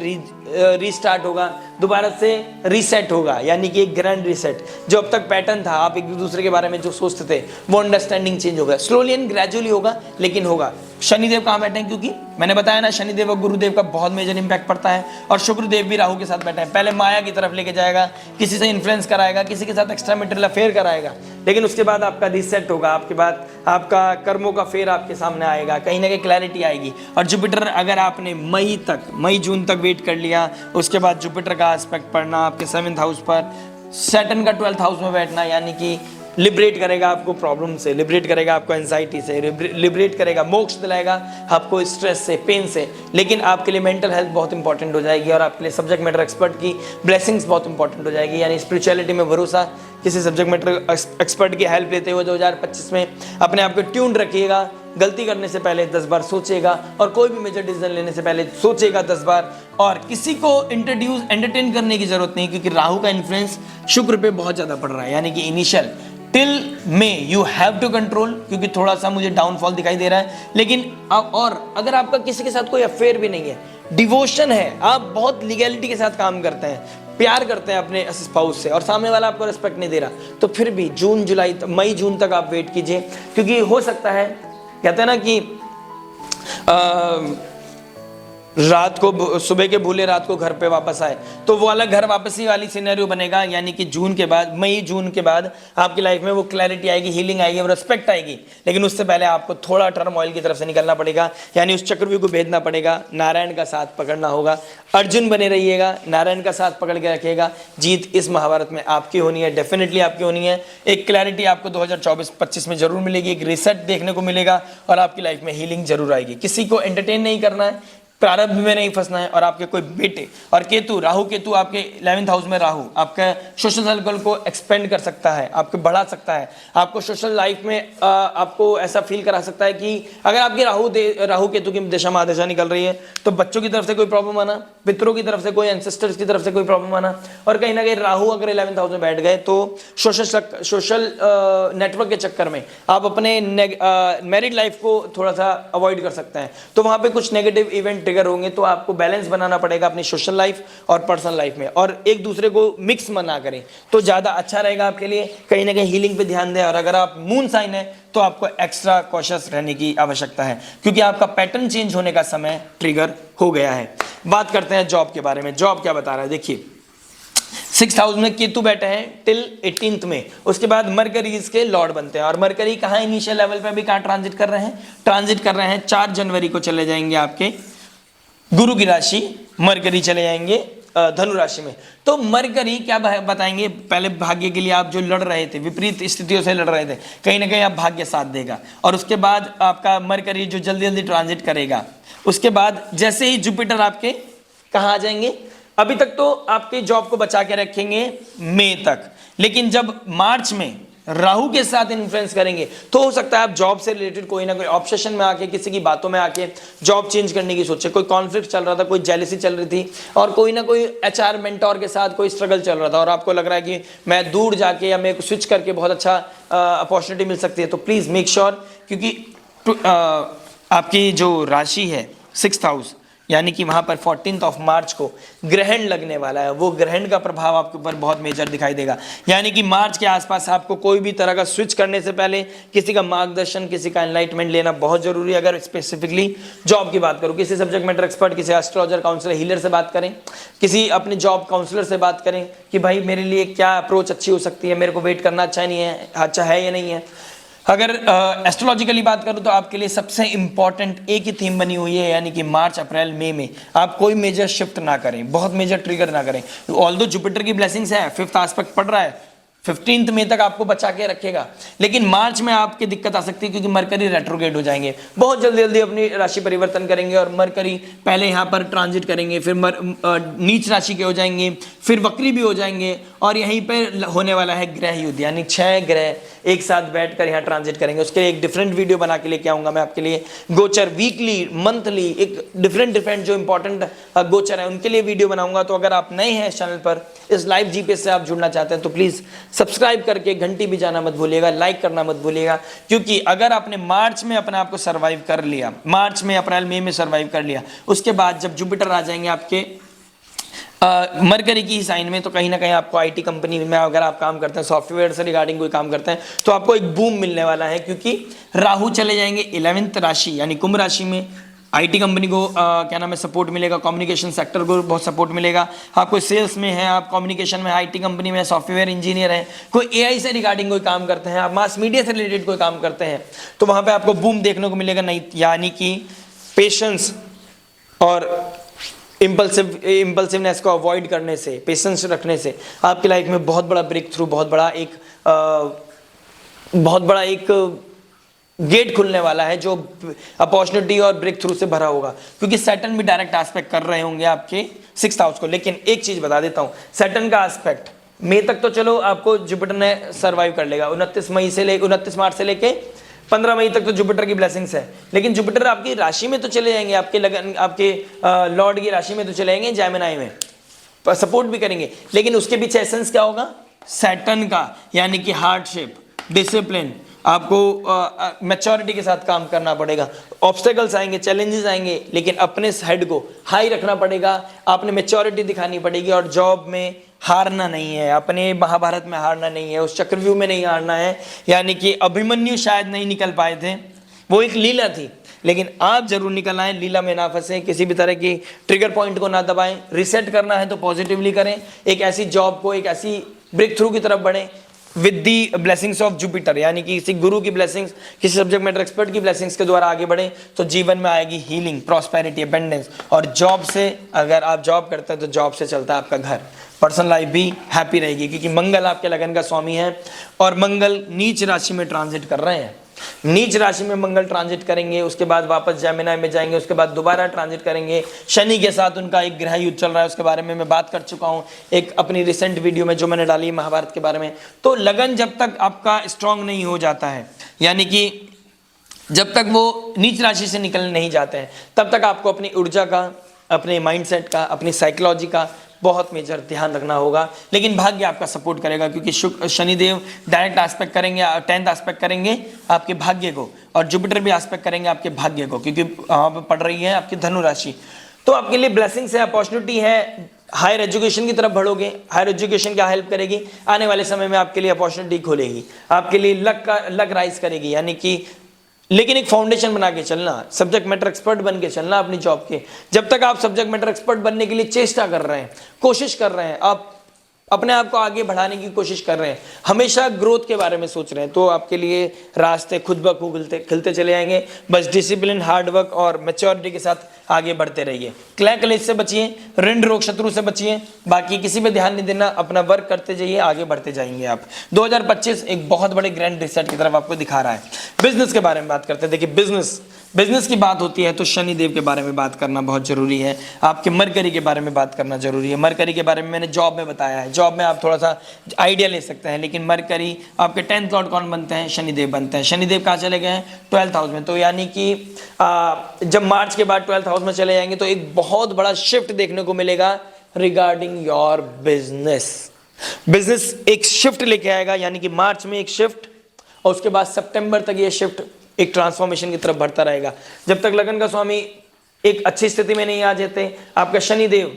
रीस्टार्ट होगा, दोबारा से रीसेट होगा, यानी कि एक ग्रैंड रीसेट। जो अब तक पैटर्न था, आप एक दूसरे के बारे में जो सोचते थे, वो अंडरस्टैंडिंग चेंज होगा, स्लोली एंड ग्रेजुअली होगा, लेकिन होगा। शनिदेव कहाँ बैठे हैं, क्योंकि मैंने बताया ना, शनिदेव और गुरुदेव का बहुत मेजर इंपैक्ट पड़ता है, और शुक्रदेव भी राहु के साथ बैठे हैं। पहले माया की तरफ लेके जाएगा, किसी से इन्फ्लुएंस कराएगा, किसी के साथ एक्स्ट्रा मटेरियल अफेयर कराएगा, लेकिन उसके बाद आपका रीसेट होगा, आपके बाद आपका कर्मों का फेर आपके सामने आएगा, कहीं ना कहीं क्लैरिटी आएगी। और जुपिटर अगर आपने मई जून तक वेट कर लिया, उसके बाद जुपिटर का एस्पेक्ट पढ़ना आपके 7th हाउस पर, सैटर्न का 12th हाउस में बैठना, यानी कि लिबरेट करेगा आपको प्रॉब्लम से, लिबरेट करेगा आपको एंजाइटी से, लिबरेट करेगा, मोक्ष दिलाएगा आपको स्ट्रेस से, पेन से। लेकिन आपके लिए मेंटल हेल्थ बहुत इंपॉर्टेंट हो जाएगी और आपके लिए सब्जेक्ट मैटर एक्सपर्ट की ब्लेसिंग्स बहुत इंपॉर्टेंट हो जाएगी, यानी स्पिरिचुअलिटी में भरोसा, किसी सब्जेक्ट मैटर एक्सपर्ट की हेल्प लेते हुए 2025 में अपने आप को ट्यून्ड रखिएगा। गलती करने से पहले 10 बार सोचेगा और कोई भी मेजर डिसीजन लेने से पहले सोचेगा 10 बार। और किसी को एंटरटेन करने की जरूरत नहीं, क्योंकि राहु का इन्फ्लुएंस शुक्र पे बहुत ज्यादा पड़ रहा है, यानी कि initial till May you have to control, क्योंकि थोड़ा सा मुझे डाउनफॉल दिखाई दे रहा है। लेकिन और अगर आपका किसी के साथ कोई अफेयर भी नहीं है, डिवोशन है, आप बहुत लीगैलिटी के साथ काम करते हैं, प्यार करते हैं अपने स्पाउस से और सामने वाला आपको रिस्पेक्ट नहीं दे रहा, तो फिर भी मई जून तक आप वेट कीजिए, क्योंकि हो सकता है, कहते हैं ना कि रात को सुबह के भूले रात को घर पे वापस आए, तो वो वाला घर वापसी वाली सिनेरियो बनेगा। यानी कि जून के बाद, मई जून के बाद आपकी लाइफ में वो क्लैरिटी आएगी, हीलिंग आएगी, वो रिस्पेक्ट आएगी। लेकिन उससे पहले आपको थोड़ा टर्मोइल की तरफ से निकलना पड़ेगा, यानी उस चक्रव्यूह को भेदना पड़ेगा, नारायण का साथ पकड़ना होगा। अर्जुन बने रहिएगा, नारायण का साथ पकड़ के रखिएगा। जीत इस महाभारत में आपकी होनी है, डेफिनेटली आपकी होनी है। एक क्लैरिटी आपको 2024-25 में जरूर मिलेगी, एक रिसेट देखने को मिलेगा और आपकी लाइफ में हीलिंग जरूर आएगी। किसी को एंटरटेन नहीं करना है, प्रारब्ध में नहीं फंसना है। और आपके कोई बेटे और केतु, राहु केतु आपके 11th हाउस में, राहु आपका सोशल सर्कल को एक्सपेंड कर सकता है, आपको बढ़ा सकता है, आपको सोशल लाइफ में आपको ऐसा फील करा सकता है कि अगर आपकी राहु केतु की दिशा महादशा निकल रही है तो बच्चों की तरफ से कोई प्रॉब्लम आना, पितरों की तरफ से, कोई एंसेस्टर्स की तरफ से कोई प्रॉब्लम आना। और कहीं ना कहीं राहु अगर 11th हाउस में बैठ गए तो सोशल नेटवर्क के चक्कर में आप अपने मैरिड लाइफ को थोड़ा सा अवॉइड कर सकते हैं। तो वहां पे कुछ नेगेटिव इवेंट ट्रिगर होंगे, तो आपको बैलेंस बनाना पड़ेगा अपनी सोशल लाइफ और पर्सनल लाइफ में, और एक दूसरे को मिक्स मना करें तो ज्यादा अच्छा रहेगा आपके लिए। कहीं ना कहीं हीलिंग पे ध्यान दें। और अगर आप मून साइन है तो आपको एक्स्ट्रा कॉशियस रहने की आवश्यकता है, क्योंकि आपका पैटर्न चेंज होने का समय ट्रिगर हो गया है। बात करते हैं जॉब के बारे में। जॉब क्या बता रहा है, देखिए 6th हाउस में केतु बैठे हैं टिल 18th में, उसके बाद मरकरी इसके लॉर्ड बनते हैं। और मरकरी कहाँ इनिशियल लेवल पे भी कहाँ ट्रांजिट कर रहे हैं, 4 जनवरी को चले जाएंगे आपके गुरु की राशि मरकरी, चले जाएंगे धनु राशि में। तो मरकरी क्या बताएंगे, पहले भाग्य के लिए आप जो लड़ रहे थे, विपरीत स्थितियों से लड़ रहे थे, कहीं ना कहीं आप भाग्य साथ देगा। और उसके बाद आपका मरकरी जो जल्दी जल्दी ट्रांजिट करेगा, उसके बाद जैसे ही जुपिटर आपके कहाँ आ जाएंगे, अभी तक तो आपके जॉब को बचा के रखेंगे मई तक, लेकिन जब मार्च में राहु के साथ इन्फ्लुएंस करेंगे तो हो सकता है आप जॉब से रिलेटेड कोई ना कोई ऑब्सेशन में आके, किसी की बातों में आके जॉब चेंज करने की सोचे। कोई कॉन्फ्लिक्ट चल रहा था, कोई जेलसी चल रही थी, और कोई ना कोई एचआर मेंटोर के साथ कोई स्ट्रगल चल रहा था, और आपको लग रहा है कि मैं दूर जाके या मेरे को स्विच करके बहुत अच्छा अपॉर्चुनिटी मिल सकती है। तो प्लीज मेक श्योर, क्योंकि आपकी जो राशि है 6th हाउस, यानी कि वहां पर 14 मार्च को ग्रहण लगने वाला है। वो ग्रहण का प्रभाव आपके ऊपर बहुत मेजर दिखाई देगा। यानी कि मार्च के आसपास आपको कोई भी तरह का स्विच करने से पहले किसी का मार्गदर्शन, किसी का एनलाइटमेंट लेना बहुत जरूरी है। अगर स्पेसिफिकली जॉब की बात करूं, किसी सब्जेक्ट मैटर एक्सपर्ट, किसी एस्ट्रोलॉजर, काउंसलर, हीलर से बात करें, किसी अपने जॉब काउंसलर से बात करें कि भाई मेरे लिए क्या अप्रोच अच्छी हो सकती है, मेरे को वेट करना अच्छा नहीं है, अच्छा है या नहीं है। अगर एस्ट्रोलॉजिकली बात करूं तो आपके लिए सबसे इंपॉर्टेंट एक ही थीम बनी हुई है, यानी कि मार्च, अप्रैल, मई में आप कोई मेजर शिफ्ट ना करें, बहुत मेजर ट्रिगर ना करें। ऑल्दो जुपिटर की ब्लेसिंग्स है, 5th एस्पेक्ट पड़ रहा है, 15 मई तक आपको बचा के रखेगा, लेकिन मार्च में आपकी दिक्कत आ सकती है क्योंकि मरकरी रेट्रोग्रेड हो जाएंगे, बहुत जल्दी जल्दी अपनी राशि परिवर्तन करेंगे। और मरकरी पहले यहाँ पर ट्रांजिट करेंगे, फिर नीच राशि के हो जाएंगे, फिर वक्री भी हो जाएंगे, और यहीं पर होने वाला है ग्रह युद्ध, यानी 6 ग्रह एक साथ बैठकर यहाँ ट्रांजिट करेंगे। उसके लिए एक डिफरेंट वीडियो बना के लेके आऊंगा मैं आपके लिए। गोचर वीकली, मंथली, एक डिफरेंट जो इंपॉर्टेंट गोचर है उनके लिए वीडियो बनाऊंगा। तो अगर आप नए हैं इस चैनल पर, इस लाइव जीपीएस से आप जुड़ना चाहते हैं तो प्लीज सब्सक्राइब करके घंटी भी जाना मत भूलिएगा, लाइक करना मत भूलिएगा। क्योंकि अगर आपने मार्च में अपने आप को सर्वाइव कर लिया, मार्च में, अप्रैल, मई में सर्वाइव कर लिया, उसके बाद जब जुपिटर आ जाएंगे आपके मरकरी की साइन में, तो कहीं ना कहीं आपको आईटी कंपनी में अगर आप काम करते हैं, सॉफ्टवेयर से रिगार्डिंग कोई काम करते हैं, तो आपको एक बूम मिलने वाला है। क्योंकि राहु चले जाएंगे 11th राशि यानी कुंभ राशि में। आईटी कंपनी को क्या नाम है सपोर्ट मिलेगा, कम्युनिकेशन सेक्टर को बहुत सपोर्ट मिलेगा। आप कोई सेल्स में है, आप कम्युनिकेशन में, आईटी कंपनी में, सॉफ्टवेयर इंजीनियर हैं, कोई एआई से रिगार्डिंग कोई काम करते हैं, आप मास मीडिया से रिलेटेड कोई काम करते हैं, तो वहां पे आपको बूम देखने को मिलेगा। नहीं, यानी कि पेशेंस और इम्पल्सिवनेस को अवॉइड करने से, पेशेंस रखने से आपकी लाइफ में बहुत बड़ा ब्रेक थ्रू, बहुत बड़ा एक गेट खुलने वाला है, जो अपॉर्चुनिटी और ब्रेक थ्रू से भरा होगा। क्योंकि सैटर्न भी डायरेक्ट एस्पेक्ट कर रहे होंगे आपके 6th हाउस को। लेकिन एक चीज बता देता हूं, सैटर्न का एस्पेक्ट मई तक तो चलो आपको जुपिटर ने सर्वाइव कर लेगा, 29 मार्च से लेके 15 मई तक तो जुपिटर की ब्लेसिंग्स है। लेकिन जुपिटर आपकी राशि में तो चले जाएंगे, आपके लॉर्ड की राशि में तो चले जाएंगे, जेमिनी में सपोर्ट भी करेंगे। लेकिन उसके पीछे एसेंस क्या होगा, सैटर्न का, यानी कि हार्डशिप, डिसिप्लिन, आपको मैच्योरिटी के साथ काम करना पड़ेगा। ऑब्स्टेकल्स आएंगे, चैलेंजेस आएंगे, लेकिन अपने हेड को हाई रखना पड़ेगा, आपने मैच्योरिटी दिखानी पड़ेगी। और जॉब में हारना नहीं है, अपने महाभारत में हारना नहीं है, उस चक्रव्यूह में नहीं हारना है। यानी कि अभिमन्यु शायद नहीं निकल पाए थे, वो एक लीला थी, लेकिन आप जरूर निकल आए, लीला में ना फंसे, किसी भी तरह की ट्रिगर पॉइंट को ना दबाएं। रिसेट करना है तो पॉजिटिवली करें, एक ऐसी जॉब को, एक ऐसी ब्रेक थ्रू की तरफ बढ़ें with the blessings of Jupiter, यानी कि किसी गुरु की ब्लेसिंग्स, किसी सब्जेक्ट मैटर एक्सपर्ट की ब्लेसिंग्स के द्वारा आगे बढ़े तो जीवन में आएगी हीलिंग, प्रॉस्पेरिटी, अबंडेंस। और जॉब से, अगर आप जॉब करते हैं तो जॉब से चलता है आपका घर, पर्सनल लाइफ भी हैप्पी रहेगी, क्योंकि मंगल आपके लगन का स्वामी है और मंगल नीच राशि में ट्रांजिट कर रहे हैं। नीच राशि में मंगल ट्रांजिट करेंगे, उसके बाद वापस जेमिनी में जाएंगे, उसके बाद दोबारा ट्रांजिट करेंगे। शनि के साथ उनका एक ग्रह युद्ध चल रहा है, उसके बारे में मैं बात कर चुका हूं एक अपनी रिसेंट वीडियो में जो मैंने डाली है महाभारत के बारे में। तो लगन जब तक आपका स्ट्रांग नहीं हो जाता है, यानी कि जब तक वो नीच राशि से निकल नहीं जाते हैं, तब तक आपको अपनी ऊर्जा का, अपने माइंडसेट का, अपनी साइकोलॉजी का बहुत मेजर ध्यान रखना होगा। लेकिन भाग्य आपका सपोर्ट करेगा, क्योंकि शनिदेव डायरेक्ट एस्पेक्ट करेंगे, 10th एस्पेक्ट करेंगे आपके भाग्य को, और जुपिटर भी एस्पेक्ट करेंगे आपके भाग्य को, क्योंकि वहाँ पर पड़ रही है आपकी धनु राशि। तो आपके लिए ब्लेसिंग्स है, अपॉर्चुनिटी है, हायर एजुकेशन की तरफ बढ़ोगे। हायर एजुकेशन क्या हेल्प करेगी, आने वाले समय में आपके लिए अपॉर्चुनिटी खोलेगी, आपके लिए लक राइज करेगी, यानी कि लेकिन एक फाउंडेशन बना के चलना, सब्जेक्ट मैटर एक्सपर्ट बन के चलना अपनी जॉब के। जब तक आप सब्जेक्ट मैटर एक्सपर्ट बनने के लिए चेष्टा कर रहे हैं, कोशिश कर रहे हैं, आप अपने आप को आगे बढ़ाने की कोशिश कर रहे हैं, हमेशा ग्रोथ के बारे में सोच रहे हैं, तो आपके लिए रास्ते खुद ब खुद खिलते चले आएंगे। बस डिसिप्लिन, हार्डवर्क और मैच्योरिटी के साथ आगे बढ़ते रहिए। क्लह कलेश से बचिए, ऋण रोग शत्रु से बचिए, बाकी किसी पे ध्यान नहीं देना, अपना वर्क करते जाइए, आगे बढ़ते जाएंगे आप। 2025 एक बहुत बड़े ग्रैंड रिसेट की तरफ आपको दिखा रहा है। बिजनेस के बारे में बात करते हैं। देखिए, बिजनेस की बात होती है तो शनि देव के बारे में बात करना बहुत जरूरी है, आपके मरकरी के बारे में बात करना जरूरी है। मरकरी के बारे में मैंने जॉब में बताया है, जॉब में आप थोड़ा सा आइडिया ले सकते हैं, लेकिन मरकरी आपके 10th लॉर्ड कौन बनते हैं, शनिदेव बनते हैं। शनिदेव कहाँ चले गए हैं, 12th हाउस में। तो यानी कि जब मार्च के बाद 12th हाउस में चले जाएंगे तो एक बहुत बड़ा शिफ्ट देखने को मिलेगा रिगार्डिंग योर बिजनेस एक शिफ्ट लेके आएगा, यानी कि मार्च में एक शिफ्ट, और उसके बाद सितंबर तक ये शिफ्ट एक ट्रांसफॉर्मेशन की तरफ बढ़ता रहेगा। जब तक लगन का स्वामी एक अच्छी स्थिति में नहीं आ जाते, आपका शनिदेव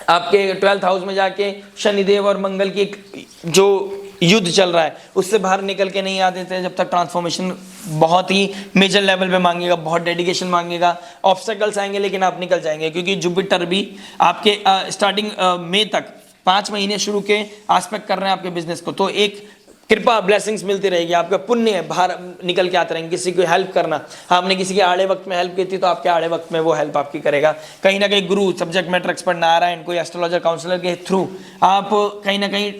आपके 12th हाउस में जाके शनिदेव और मंगल की जो युद्ध चल रहा है उससे बाहर निकल के नहीं आ देते, जब तक ट्रांसफॉर्मेशन बहुत ही मेजर लेवल पे मांगेगा, बहुत डेडिकेशन मांगेगा, ऑब्स्टेकल्स आएंगे, लेकिन आप निकल जाएंगे, क्योंकि जुपिटर भी आपके स्टार्टिंग मई तक 5 महीने शुरू के एस्पेक्ट कर रहे हैं आपके बिजनेस को। तो एक कृपा, ब्लेसिंग्स मिलती रहेगी, आपका पुण्य है, बाहर निकल के आते रहेंगे। किसी को हेल्प करना, आपने किसी के आड़े वक्त में हेल्प की थी तो आपके आड़े वक्त में वो हेल्प आपकी करेगा। कहीं ना कहीं गुरु, सब्जेक्ट मैटर एक्सपर्ट, नारायण, कोई एस्ट्रोलॉजर, काउंसलर के थ्रू आप कहीं ना कहीं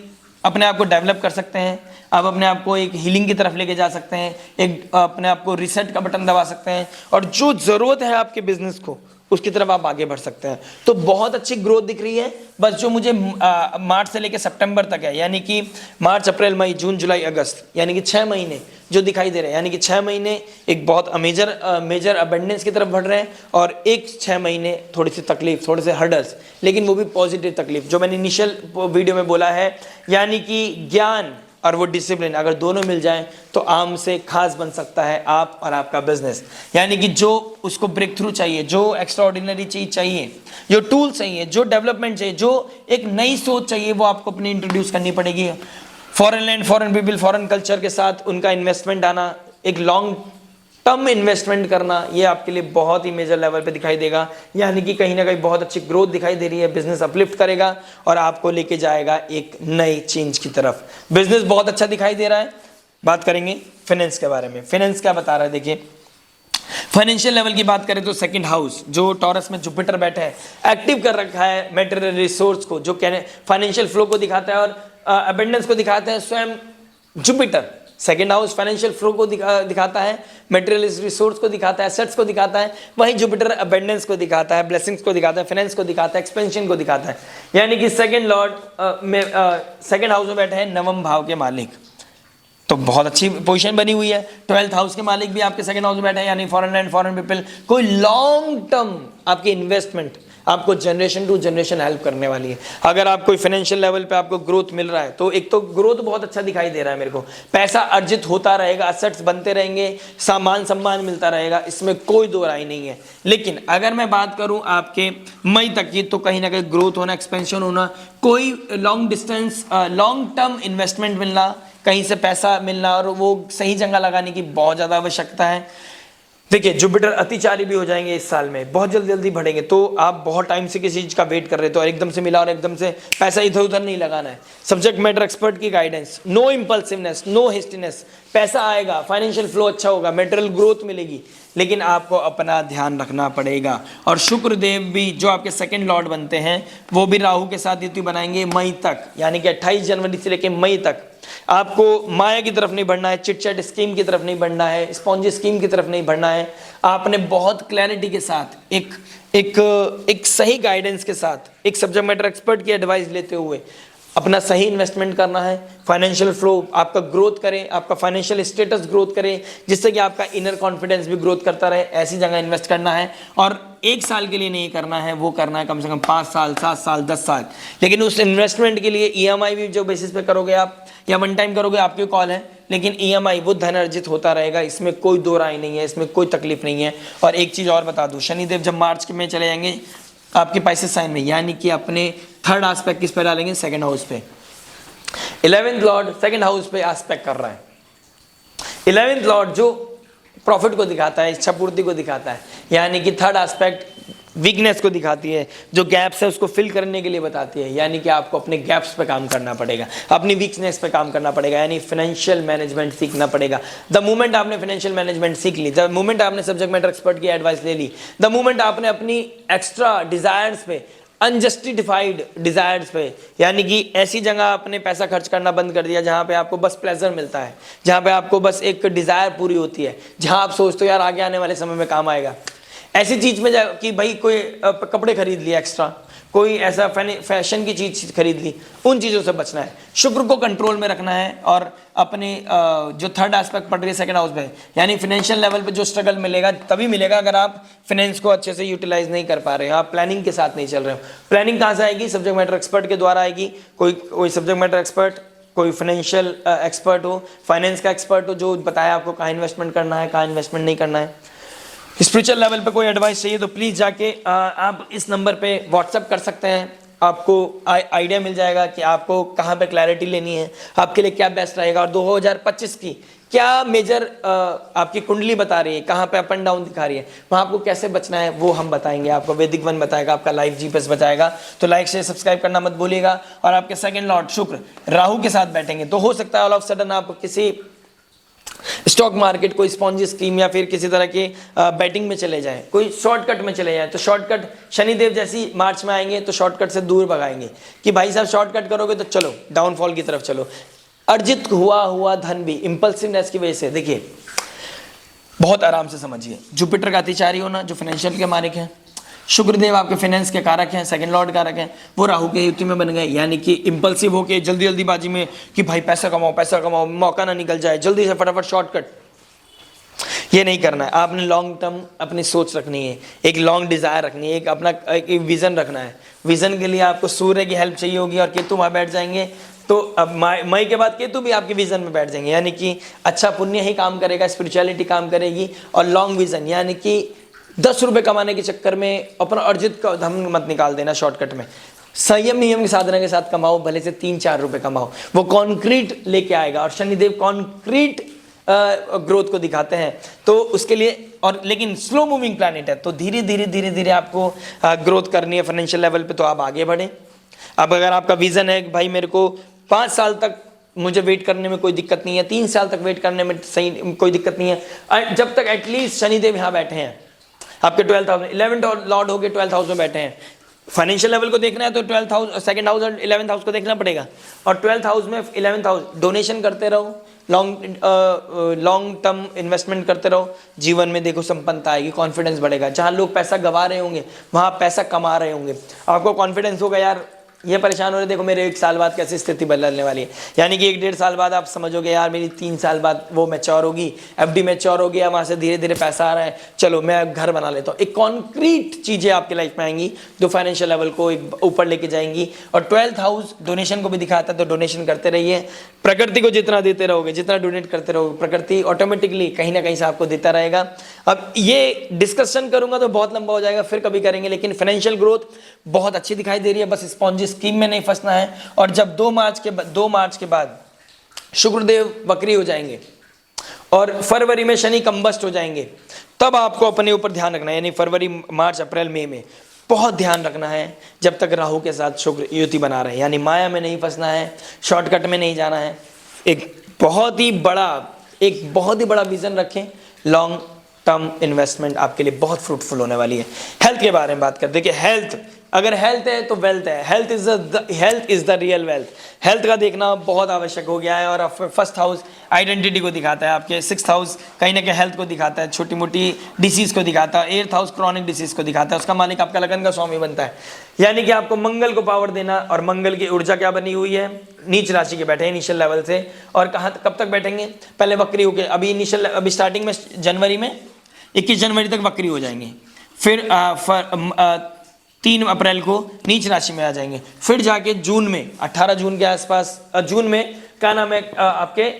अपने आप को डेवलप कर सकते हैं, आप अपने आप को एक हीलिंग की तरफ लेके जा सकते हैं, एक अपने आप को रिसेट का बटन दबा सकते हैं, और जो ज़रूरत है आपके बिजनेस को उसकी तरफ आप आगे बढ़ सकते हैं। तो बहुत अच्छी ग्रोथ दिख रही है। बस जो मुझे मार्च से लेकर सितंबर तक है, यानी कि मार्च, अप्रैल, मई, जून, जुलाई, अगस्त, यानी कि 6 महीने जो दिखाई दे रहे हैं, यानी कि 6 महीने एक बहुत मेजर अबंडेंस की तरफ बढ़ रहे हैं, और एक 6 महीने थोड़ी सी तकलीफ, थोड़े से हर्डल्स, लेकिन वो भी पॉजिटिव तकलीफ, जो मैंने इनिशियल वीडियो में बोला है, यानी कि ज्ञान और वो डिसिप्लिन अगर दोनों मिल जाएं तो आम से खास बन सकता है आप और आपका बिजनेस। यानी कि जो उसको ब्रेक थ्रू चाहिए, जो एक्स्ट्रा ऑर्डिनरी चीज चाहिए, जो टूल चाहिए, जो डेवलपमेंट चाहिए, जो एक नई सोच चाहिए, वो आपको अपनी इंट्रोड्यूस करनी पड़ेगी। Foreign land, foreign people, foreign culture के साथ उनका इन्वेस्टमेंट आना, एक लॉन्ग टर्म इन्वेस्टमेंट करना, ये आपके लिए बहुत ही मेजर लेवल पे दिखाई देगा। यानी कि कहीं ना कहीं बहुत अच्छी ग्रोथ दिखाई दे रही है, बिजनेस अपलिफ्ट करेगा और आपको लेके जाएगा एक नई चेंज की तरफ। बिजनेस बहुत अच्छा दिखाई दे रहा है। बात करेंगे फाइनेंस के बारे में। फाइनेंस क्या बता रहा है, देखिए फाइनेंशियल लेवल की बात करें तो 2nd हाउस जो टॉरस में जुपिटर बैठे है, एक्टिव कर रखा है मेटेरियल रिसोर्स को, जो फाइनेंशियल फ्लो को दिखाता है और अबंडेंस को दिखाता है स्वयं Jupiter. 2nd house financial flow को दिखाता है, मटेरियल रिसोर्स को दिखाता है, एसेट्स को दिखाता है, वहीं जुपिटर अबंडेंस को दिखाता है, ब्लेसिंग्स को दिखाता है, फाइनेंस को दिखाता है, एक्सपेंशन को दिखाता है। यानी कि 2nd लॉर्ड 2nd हाउस में बैठे हैं नवम भाव के मालिक, तो बहुत अच्छी पोजीशन बनी हुई है। 12th हाउस के मालिक भी आपके 2nd हाउस में बैठे हैं, यानी फॉरेन लैंड, फॉरेन पीपल, कोई लॉन्ग टर्म आपकी इन्वेस्टमेंट आपको जनरेशन टू जनरेशन हेल्प करने वाली है। अगर आप कोई फाइनेंशियल लेवल पे आपको ग्रोथ मिल रहा है तो एक तो ग्रोथ बहुत अच्छा दिखाई दे रहा है मेरे को, पैसा अर्जित होता रहेगा, असेट्स बनते रहेंगे, सामान सम्मान मिलता रहेगा, इसमें कोई दो राय नहीं है। लेकिन अगर मैं बात करूं आपके मई तक की, तो कहीं ना कहीं ग्रोथ होना, एक्सपेंशन होना, कोई long distance long term investment मिलना, कहीं से पैसा मिलना और वो सही जगह लगाने की बहुत ज़्यादा आवश्यकता है। देखिए जुपिटर अतिचारी भी हो जाएंगे इस साल में, बहुत जल्दी जल्दी बढ़ेंगे। तो आप बहुत टाइम से किसी चीज का वेट कर रहे थे और एकदम से मिला और एकदम से पैसा इधर उधर नहीं लगाना है। सब्जेक्ट मैटर एक्सपर्ट की गाइडेंस, नो इम्पल्सिवनेस, नो हेस्टीनेस। पैसा आएगा, फाइनेंशियल फ्लो अच्छा होगा, मेटेरियल ग्रोथ मिलेगी, लेकिन आपको अपना ध्यान रखना पड़ेगा। और शुक्र देव भी जो आपके सेकंड लॉर्ड बनते हैं वो भी राहु के साथ युति बनाएंगे मई तक, यानी कि 28 जनवरी से लेकर मई तक। आपको माया की तरफ नहीं बढ़ना है, चिटचैट स्कीम की तरफ नहीं बढ़ना है, स्पॉन्जी स्कीम की तरफ नहीं बढ़ना है। आपने बहुत क्लैरिटी के साथ एक सही गाइडेंस के साथ एक सब्जेक्ट मैटर एक्सपर्ट की एडवाइस लेते हुए अपना सही इन्वेस्टमेंट करना है। फाइनेंशियल फ्लो आपका ग्रोथ करे, आपका फाइनेंशियल स्टेटस ग्रोथ करे, जिससे कि आपका इनर कॉन्फिडेंस भी ग्रोथ करता रहे। ऐसी जगह इन्वेस्ट करना है और 1 साल के लिए नहीं करना है, वो करना है कम से कम 5 साल, 7 साल, 10 साल। लेकिन उस इन्वेस्टमेंट के लिए EMI भी जो बेसिस पे करोगे आप या वन टाइम करोगे आपकी कॉल है, लेकिन EMI वो धन अर्जित होता रहेगा, इसमें कोई दो राय नहीं है, इसमें कोई तकलीफ नहीं है। और एक चीज़ और बता दूँ, शनिदेव जब मार्च में चले जाएंगे आपके पाइसेस साइन में, यानी कि अपने थर्ड एस्पेक्ट किस पे डालेंगे, सेकंड हाउस पे। 11th लॉर्ड सेकंड हाउस पे एस्पेक्ट कर रहा है। 11th लॉर्ड जो प्रॉफिट को दिखाता है, इच्छा पूर्ति को दिखाता है, यानी कि थर्ड एस्पेक्ट वीकनेस को दिखाती है, जो गैप्स है उसको फिल करने के लिए बताती है। यानी कि आपको अपने गैप्स पे काम करना पड़ेगा, अपनी वीकनेस पे काम करना पड़ेगा, यानी फाइनेंशियल मैनेजमेंट सीखना पड़ेगा। द मोमेंट आपने फाइनेंशियल मैनेजमेंट सीख ली, द मोमेंट आपने सब्जेक्ट मैटर एक्सपर्ट की एडवाइस ले ली, द मोमेंट आपने अपनी एक्स्ट्रा डिजायर्स पे, अनजस्टिफाइड डिजायर्स पे, यानी कि ऐसी जगह आपने पैसा खर्च करना बंद कर दिया जहां पे आपको बस प्लेजर मिलता है, जहां पे आपको बस एक डिजायर पूरी होती है, जहां आप सोचते हो यार आगे आने वाले समय में काम आएगा, ऐसी चीज में कि भाई कोई कपड़े खरीद लिया एक्स्ट्रा, कोई ऐसा फैशन की चीज खरीद ली, उन चीजों से बचना है। शुक्र को कंट्रोल में रखना है और अपने जो थर्ड एस्पेक्ट पड़ रही है सेकंड हाउस में, यानी फाइनेंशियल लेवल पे जो स्ट्रगल मिलेगा तभी मिलेगा अगर आप फाइनेंस को अच्छे से यूटिलाइज नहीं कर पा रहे हो, आप प्लानिंग के साथ नहीं चल रहे हो। प्लानिंग कहाँ से आएगी, सब्जेक्ट मैटर एक्सपर्ट के द्वारा आएगी। कोई सब्जेक्ट मैटर एक्सपर्ट, कोई फाइनेंशियल एक्सपर्ट हो, फाइनेंस का एक्सपर्ट हो, जो बताया आपको कहाँ इन्वेस्टमेंट करना है, कहाँ इन्वेस्टमेंट नहीं करना है। स्पिरिचुअल लेवल पे कोई एडवाइस चाहिए तो प्लीज़ जाके आप इस नंबर पे व्हाट्सएप कर सकते हैं, आपको आइडिया मिल जाएगा कि आपको कहाँ पे क्लैरिटी लेनी है, आपके लिए क्या बेस्ट रहेगा। और 2025 की क्या मेजर आपकी कुंडली बता रही है, कहाँ पे अप एंड डाउन दिखा रही है, वहाँ आपको कैसे बचना है वो हम बताएंगे, आपको वैदिक वन बताएगा, आपका लाइव जीपीएस बताएगा। तो लाइक शेयर सब्सक्राइब करना मत भूलिएगा। और आपके सेकंड लॉर्ड शुक्र राहु के साथ बैठेंगे तो हो सकता है ऑल ऑफ सडन आप किसी स्टॉक मार्केट, कोई स्पॉन्जी स्कीम या फिर किसी तरह की बैटिंग में चले जाएं, कोई शॉर्टकट में चले जाएं। तो शॉर्टकट शनिदेव जैसी मार्च में आएंगे तो शॉर्टकट से दूर भगाएंगे कि भाई साहब शॉर्टकट करोगे तो चलो डाउनफॉल की तरफ चलो। अर्जित हुआ धन भी इंपल्सिवनेस की वजह से, देखिए बहुत आराम से समझिए, जुपिटर का अतिचारी होना जो फाइनेंशियल के मालिक हैं, शुक्रदेव आपके फाइनेंस के कारक हैं, सेकंड लॉर्ड कारक हैं, वो राहु के युति में बन गए, यानी कि इंपल्सिव होके जल्दी जल्दीबाजी में कि भाई पैसा कमाओ, मौका ना निकल जाए, जल्दी से फटाफट शॉर्टकट, ये नहीं करना है। आपने लॉन्ग टर्म अपनी सोच रखनी है, एक लॉन्ग डिजायर रखनी है, एक अपना एक विजन रखना है। विजन के लिए आपको सूर्य की हेल्प चाहिए होगी और केतु वहाँ बैठ जाएंगे तो अब मई के बाद केतु भी आपके विजन में बैठ जाएंगे, यानी कि अच्छा पुण्य ही काम करेगा, स्पिरिचुअलिटी काम करेगी। और लॉन्ग विजन यानी कि 10 रुपए कमाने के चक्कर में अपना अर्जित का धन मत निकाल देना शॉर्टकट में। संयम नियम की साधना के साथ कमाओ, भले से 3-4 रुपए कमाओ, वो कॉन्क्रीट लेके आएगा। और शनिदेव कॉन्क्रीट ग्रोथ को दिखाते हैं तो उसके लिए, और लेकिन स्लो मूविंग प्लैनेट है तो धीरे धीरे आपको ग्रोथ करनी है फाइनेंशियल लेवल पे, तो आप आगे बढ़े। अब अगर आपका विजन है कि भाई मेरे को 5 साल तक मुझे वेट करने में कोई दिक्कत नहीं है, 3 साल तक वेट करने में सही कोई दिक्कत नहीं है, जब तक एटलीस्ट शनिदेव यहाँ बैठे हैं आपके 12th हाउस में, 11th लॉर्ड हो गए 12th हाउस में बैठे हैं। फाइनेंशियल लेवल को देखना है तो 12th हाउस, सेकंड हाउस और 11th हाउस को देखना पड़ेगा। और 12th हाउस में 11th हाउस, डोनेशन करते रहो, लॉन्ग टर्म इन्वेस्टमेंट करते रहो, जीवन में देखो संपन्नता आएगी, कॉन्फिडेंस बढ़ेगा। जहां लोग पैसा गवा रहे होंगे वहां पैसा कमा रहे होंगे, आपको कॉन्फिडेंस होगा यार ये परेशान हो रहे, देखो मेरे 1 साल बाद कैसे स्थिति बदलने वाली है। यानी कि 1-1.5 साल बाद आप समझोगे यार मेरी 3 साल बाद वो मैच्योर होगी, एफडी मैच्योर हो गया, वहां से धीरे धीरे पैसा आ रहा है, चलो मैं घर बना लेता हूँ। एक कॉन्क्रीट चीजें आपकी लाइफ में आएंगी जो फाइनेंशियल लेवल को एक ऊपर लेके जाएंगी। और 12th हाउस डोनेशन को भी दिखाता है, तो डोनेशन करते रहिए। प्रकृति को जितना देते रहोगे, जितना डोनेट करते रहोगे, प्रकृति ऑटोमेटिकली कहीं ना कहीं से आपको देता रहेगा। अब ये डिस्कशन करूंगा तो बहुत लंबा हो जाएगा, फिर कभी करेंगे। लेकिन फाइनेंशियल ग्रोथ बहुत अच्छी दिखाई दे रही है, बस स्पॉन्जी स्कीम में नहीं फंसना है। और जब 2 मार्च के बाद शुक्रदेव वक्री हो जाएंगे और फरवरी में शनि कंबस्ट हो जाएंगे, तब आपको अपने ऊपर ध्यान रखना है, यानी फरवरी, मार्च, अप्रैल, मई में बहुत ध्यान रखना है, जब तक राहु के साथ शुक्र युति बना रहे, यानी माया में नहीं फंसना है, शॉर्टकट में नहीं जाना है। एक बहुत ही बड़ा विजन रखें, लॉन्ग टर्म इन्वेस्टमेंट आपके लिए बहुत फ्रूटफुल होने वाली है। हेल्थ के बारे में बात करते हैं कि हेल्थ, अगर हेल्थ है तो वेल्थ है, health is the real wealth. Health का देखना बहुत आवश्यक हो गया है, और फर्स्ट हाउस आइडेंटिटी को दिखाता है, आपके सिक्स्थ हाउस कहीं ना कहीं हेल्थ को दिखाता है, छोटी मोटी डिसीज को दिखाता है, एट्थ हाउस क्रॉनिक डिसीज को दिखाता है, उसका मालिक आपका लगन का स्वामी बनता है, यानी कि आपको मंगल को पावर देना। और मंगल की ऊर्जा क्या बनी हुई है, नीच राशि के बैठे इनिशियल लेवल से, और कहाँ कब तक बैठेंगे, पहले वक्री होके, अभी स्टार्टिंग में जनवरी में 21 जनवरी तक वक्री हो जाएंगे, फिर 3 अप्रैल को नीच राशि में आ जाएंगे, फिर जाके जून में 18 जून के आसपास, जून में क्या नाम है, आपके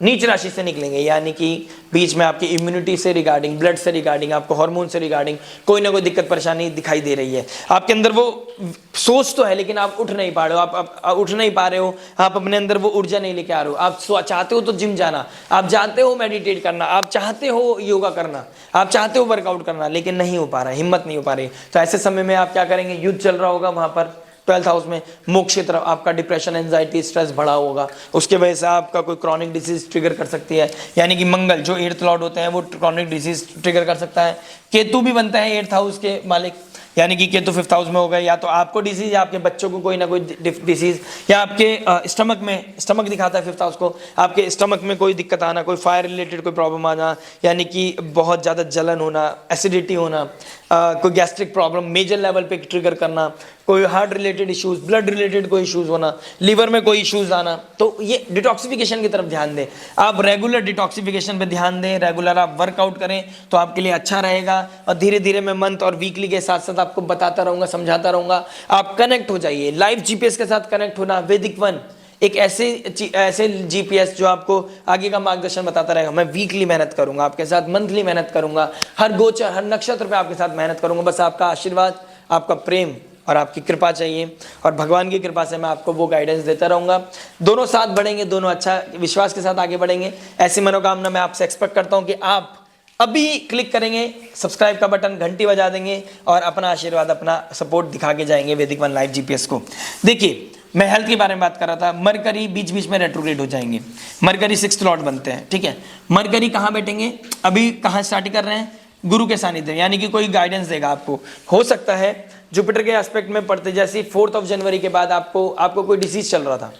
नीच राशि से निकलेंगे, यानी कि बीच में आपकी इम्यूनिटी से रिगार्डिंग, ब्लड से रिगार्डिंग, आपको हार्मोन से रिगार्डिंग कोई ना कोई दिक्कत परेशानी दिखाई दे रही है। आपके अंदर वो सोच तो है, लेकिन आप उठ नहीं पा रहे हो, आप उठ नहीं पा रहे हो, आप अपने अंदर वो ऊर्जा नहीं लेके आ रहे हो। आप चाहते हो तो जिम जाना, आप चाहते हो मेडिटेट करना, आप चाहते हो योगा करना, आप चाहते हो वर्कआउट करना, लेकिन नहीं हो पा रहा है, हिम्मत नहीं हो पा रही। तो ऐसे समय में आप क्या करेंगे, युद्ध चल रहा होगा वहां पर 12th हाउस में, मोक्ष की तरफ, आपका डिप्रेशन, एंजाइटी, स्ट्रेस बढ़ा होगा, उसके वजह से आपका कोई क्रॉनिक डिसीज ट्रिगर कर सकती है, यानी कि मंगल जो 8th लॉर्ड होते हैं वो क्रॉनिक डिसीज ट्रिगर कर सकता है। केतु भी बनता है 8th हाउस के मालिक, यानी कि केतु 5th हाउस में हो गए, या तो आपको डिसीज या आपके बच्चों को कोई ना कोई डिसीज, या आपके स्टमक दिखाता है 5th हाउस को, आपके स्टमक में कोई दिक्कत आना, कोई फायर रिलेटेड कोई प्रॉब्लम आना, यानी कि बहुत ज़्यादा जलन होना, एसिडिटी होना, कोई गैस्ट्रिक प्रॉब्लम मेजर लेवल पे ट्रिगर करना, कोई heart related issues, blood related कोई इश्यूज होना, लीवर में कोई इश्यूज आना। तो ये डिटॉक्सिफिकेशन की तरफ ध्यान दें, आप रेगुलर डिटॉक्सिफिकेशन पे ध्यान दें, रेगुलर आप वर्कआउट करें तो आपके लिए अच्छा रहेगा। और धीरे धीरे मैं मंथ और वीकली के साथ साथ आपको बताता रहूँगा, समझाता रहूँगा। आप कनेक्ट हो जाइए, लाइव जीपीएस के साथ कनेक्ट होना, वैदिक वन एक ऐसे जीपीएस जो आपको आगे का मार्गदर्शन बताता रहेगा। मैं वीकली मेहनत करूंगा आपके साथ, मंथली मेहनत करूंगा, हर गोचर, हर नक्षत्र पे आपके साथ मेहनत करूंगा। बस आपका आशीर्वाद, आपका प्रेम और आपकी कृपा चाहिए, और भगवान की कृपा से मैं आपको वो गाइडेंस देता रहूंगा। दोनों साथ बढ़ेंगे, दोनों अच्छा विश्वास के साथ आगे बढ़ेंगे। ऐसी मनोकामना मैं आपसे एक्सपेक्ट करता हूं कि आप अभी क्लिक करेंगे सब्सक्राइब का बटन, घंटी बजा देंगे और अपना आशीर्वाद, अपना सपोर्ट दिखा के जाएंगे वैदिक वन लाइव जीपीएस को। देखिए, मैं हेल्थ के बारे में बात कर रहा था। मरकरी बीच बीच में रेट्रोग्रेड हो जाएंगे, मरकरी 6th लॉर्ड बनते हैं, ठीक है। मरकरी कहाँ बैठेंगे, अभी कहाँ स्टार्ट कर रहे हैं, गुरु के सानिध्य, यानी कि कोई गाइडेंस देगा आपको। हो सकता है जुपिटर के एस्पेक्ट में पढ़ते, जैसे 4 जनवरी के बाद आपको कोई डिसीज चल रहा था,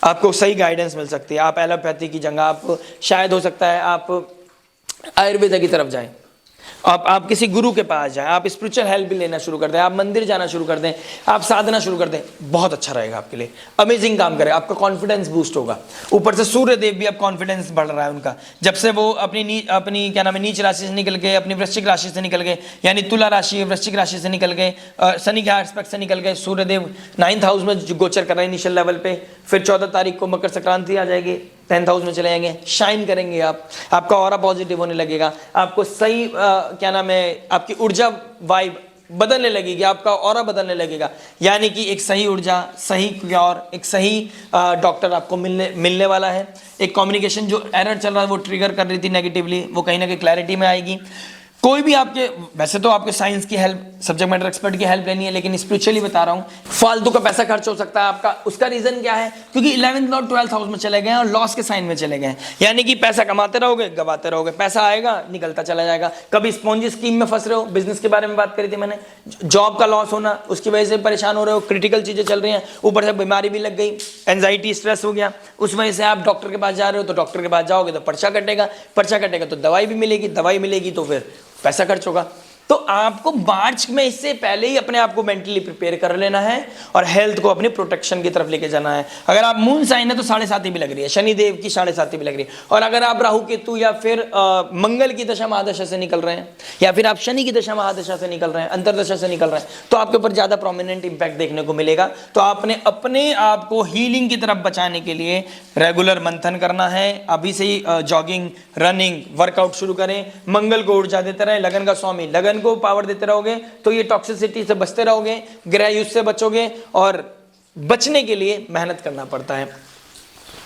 आपको सही गाइडेंस मिल सकती है। आप एलोपैथी की जगह आप शायद, हो सकता है आप आयुर्वेदा की तरफ जाएं, आप किसी गुरु के पास जाएं, आप स्पिरिचुअल हेल्प भी लेना शुरू कर दें, आप मंदिर जाना शुरू कर दें, आप साधना शुरू कर दें, बहुत अच्छा रहेगा आपके लिए। अमेजिंग काम करेगा, आपका कॉन्फिडेंस बूस्ट होगा। ऊपर से सूर्य देव भी, अब कॉन्फिडेंस बढ़ रहा है उनका, जब से वो अपनी क्या नाम है, नीच राशि से निकल गए, अपनी वृश्चिक राशि से निकल गए, यानी तुला राशि वृश्चिक राशि से निकल गए, शनि के एस्पेक्ट से निकल गए। सूर्य देव 9th हाउस में गोचर कर रहे हैं इनिशियल लेवल पे, फिर 14 तारीख को मकर संक्रांति आ जाएगी, 10th हाउस में चले जाएंगे, शाइन करेंगे आप, आपका ऑरा पॉजिटिव होने लगेगा, आपको सही क्या नाम है, आपकी ऊर्जा वाइब बदलने लगेगी, आपका ऑरा बदलने लगेगा, यानी कि एक सही ऊर्जा, सही क्योर, एक सही डॉक्टर आपको मिलने वाला है। एक कम्युनिकेशन जो एरर चल रहा है, वो ट्रिगर कर रही थी नेगेटिवली, वो कहीं ना कहीं क्लैरिटी में आएगी। कोई भी आपके, वैसे तो आपके साइंस की हेल्प, सब्जेक्ट मैटर एक्सपर्ट की हेल्प लेनी है, लेकिन स्पिरिचुअली बता रहा हूँ, फालतू का पैसा खर्च हो सकता है आपका। उसका रीजन क्या है, क्योंकि 11th लॉर्ड 12th हाउस में चले गए हैं और लॉस के साइन में चले गए हैं, यानी कि पैसा कमाते रहोगे, गवाते रहोगे, पैसा आएगा निकलता चला जाएगा। कभी स्पॉन्जी स्कीम में फंस रहे हो, बिजनेस के बारे में बात करी थी मैंने, जॉब का लॉस होना, उसकी वजह से परेशान हो रहे हो, क्रिटिकल चीजें चल रही हैं, ऊपर से बीमारी भी लग गई, एंजाइटी स्ट्रेस हो गया, उस वजह से आप डॉक्टर के पास जा रहे हो, तो डॉक्टर के पास जाओगे तो पर्चा कटेगा, पर्चा कटेगा तो दवाई भी मिलेगी, दवाई मिलेगी तो फिर पैसा खर्च होगा। तो आपको मार्च में इससे पहले ही अपने आप को मेंटली प्रिपेयर कर लेना है और हेल्थ को अपनी प्रोटेक्शन की तरफ लेके जाना है। अगर आप मून साइन है तो 7.5 भी लग रही है, शनि देव की 7.5 भी लग रही है, और अगर आप राहु केतु या फिर मंगल की दशा महादशा से निकल रहे हैं, या फिर आप शनि की दशा महादशा से निकल रहे हैं, अंतरदशा से निकल रहे हैं, तो आपके ऊपर ज्यादा प्रोमिनेंट इंपैक्ट देखने को मिलेगा। तो आपने अपने आप को हीलिंग की तरफ बचाने के लिए रेगुलर मंथन करना है, अभी से ही जॉगिंग, रनिंग, वर्कआउट शुरू करें, मंगल को ऊर्जा देते रहे, लगन का स्वामी, लगन को पावर देते रहोगे तो ये टॉक्सिसिटी से बचते रहोगे, ग्रह युद्ध से बचोगे, और बचने के लिए मेहनत करना पड़ता है।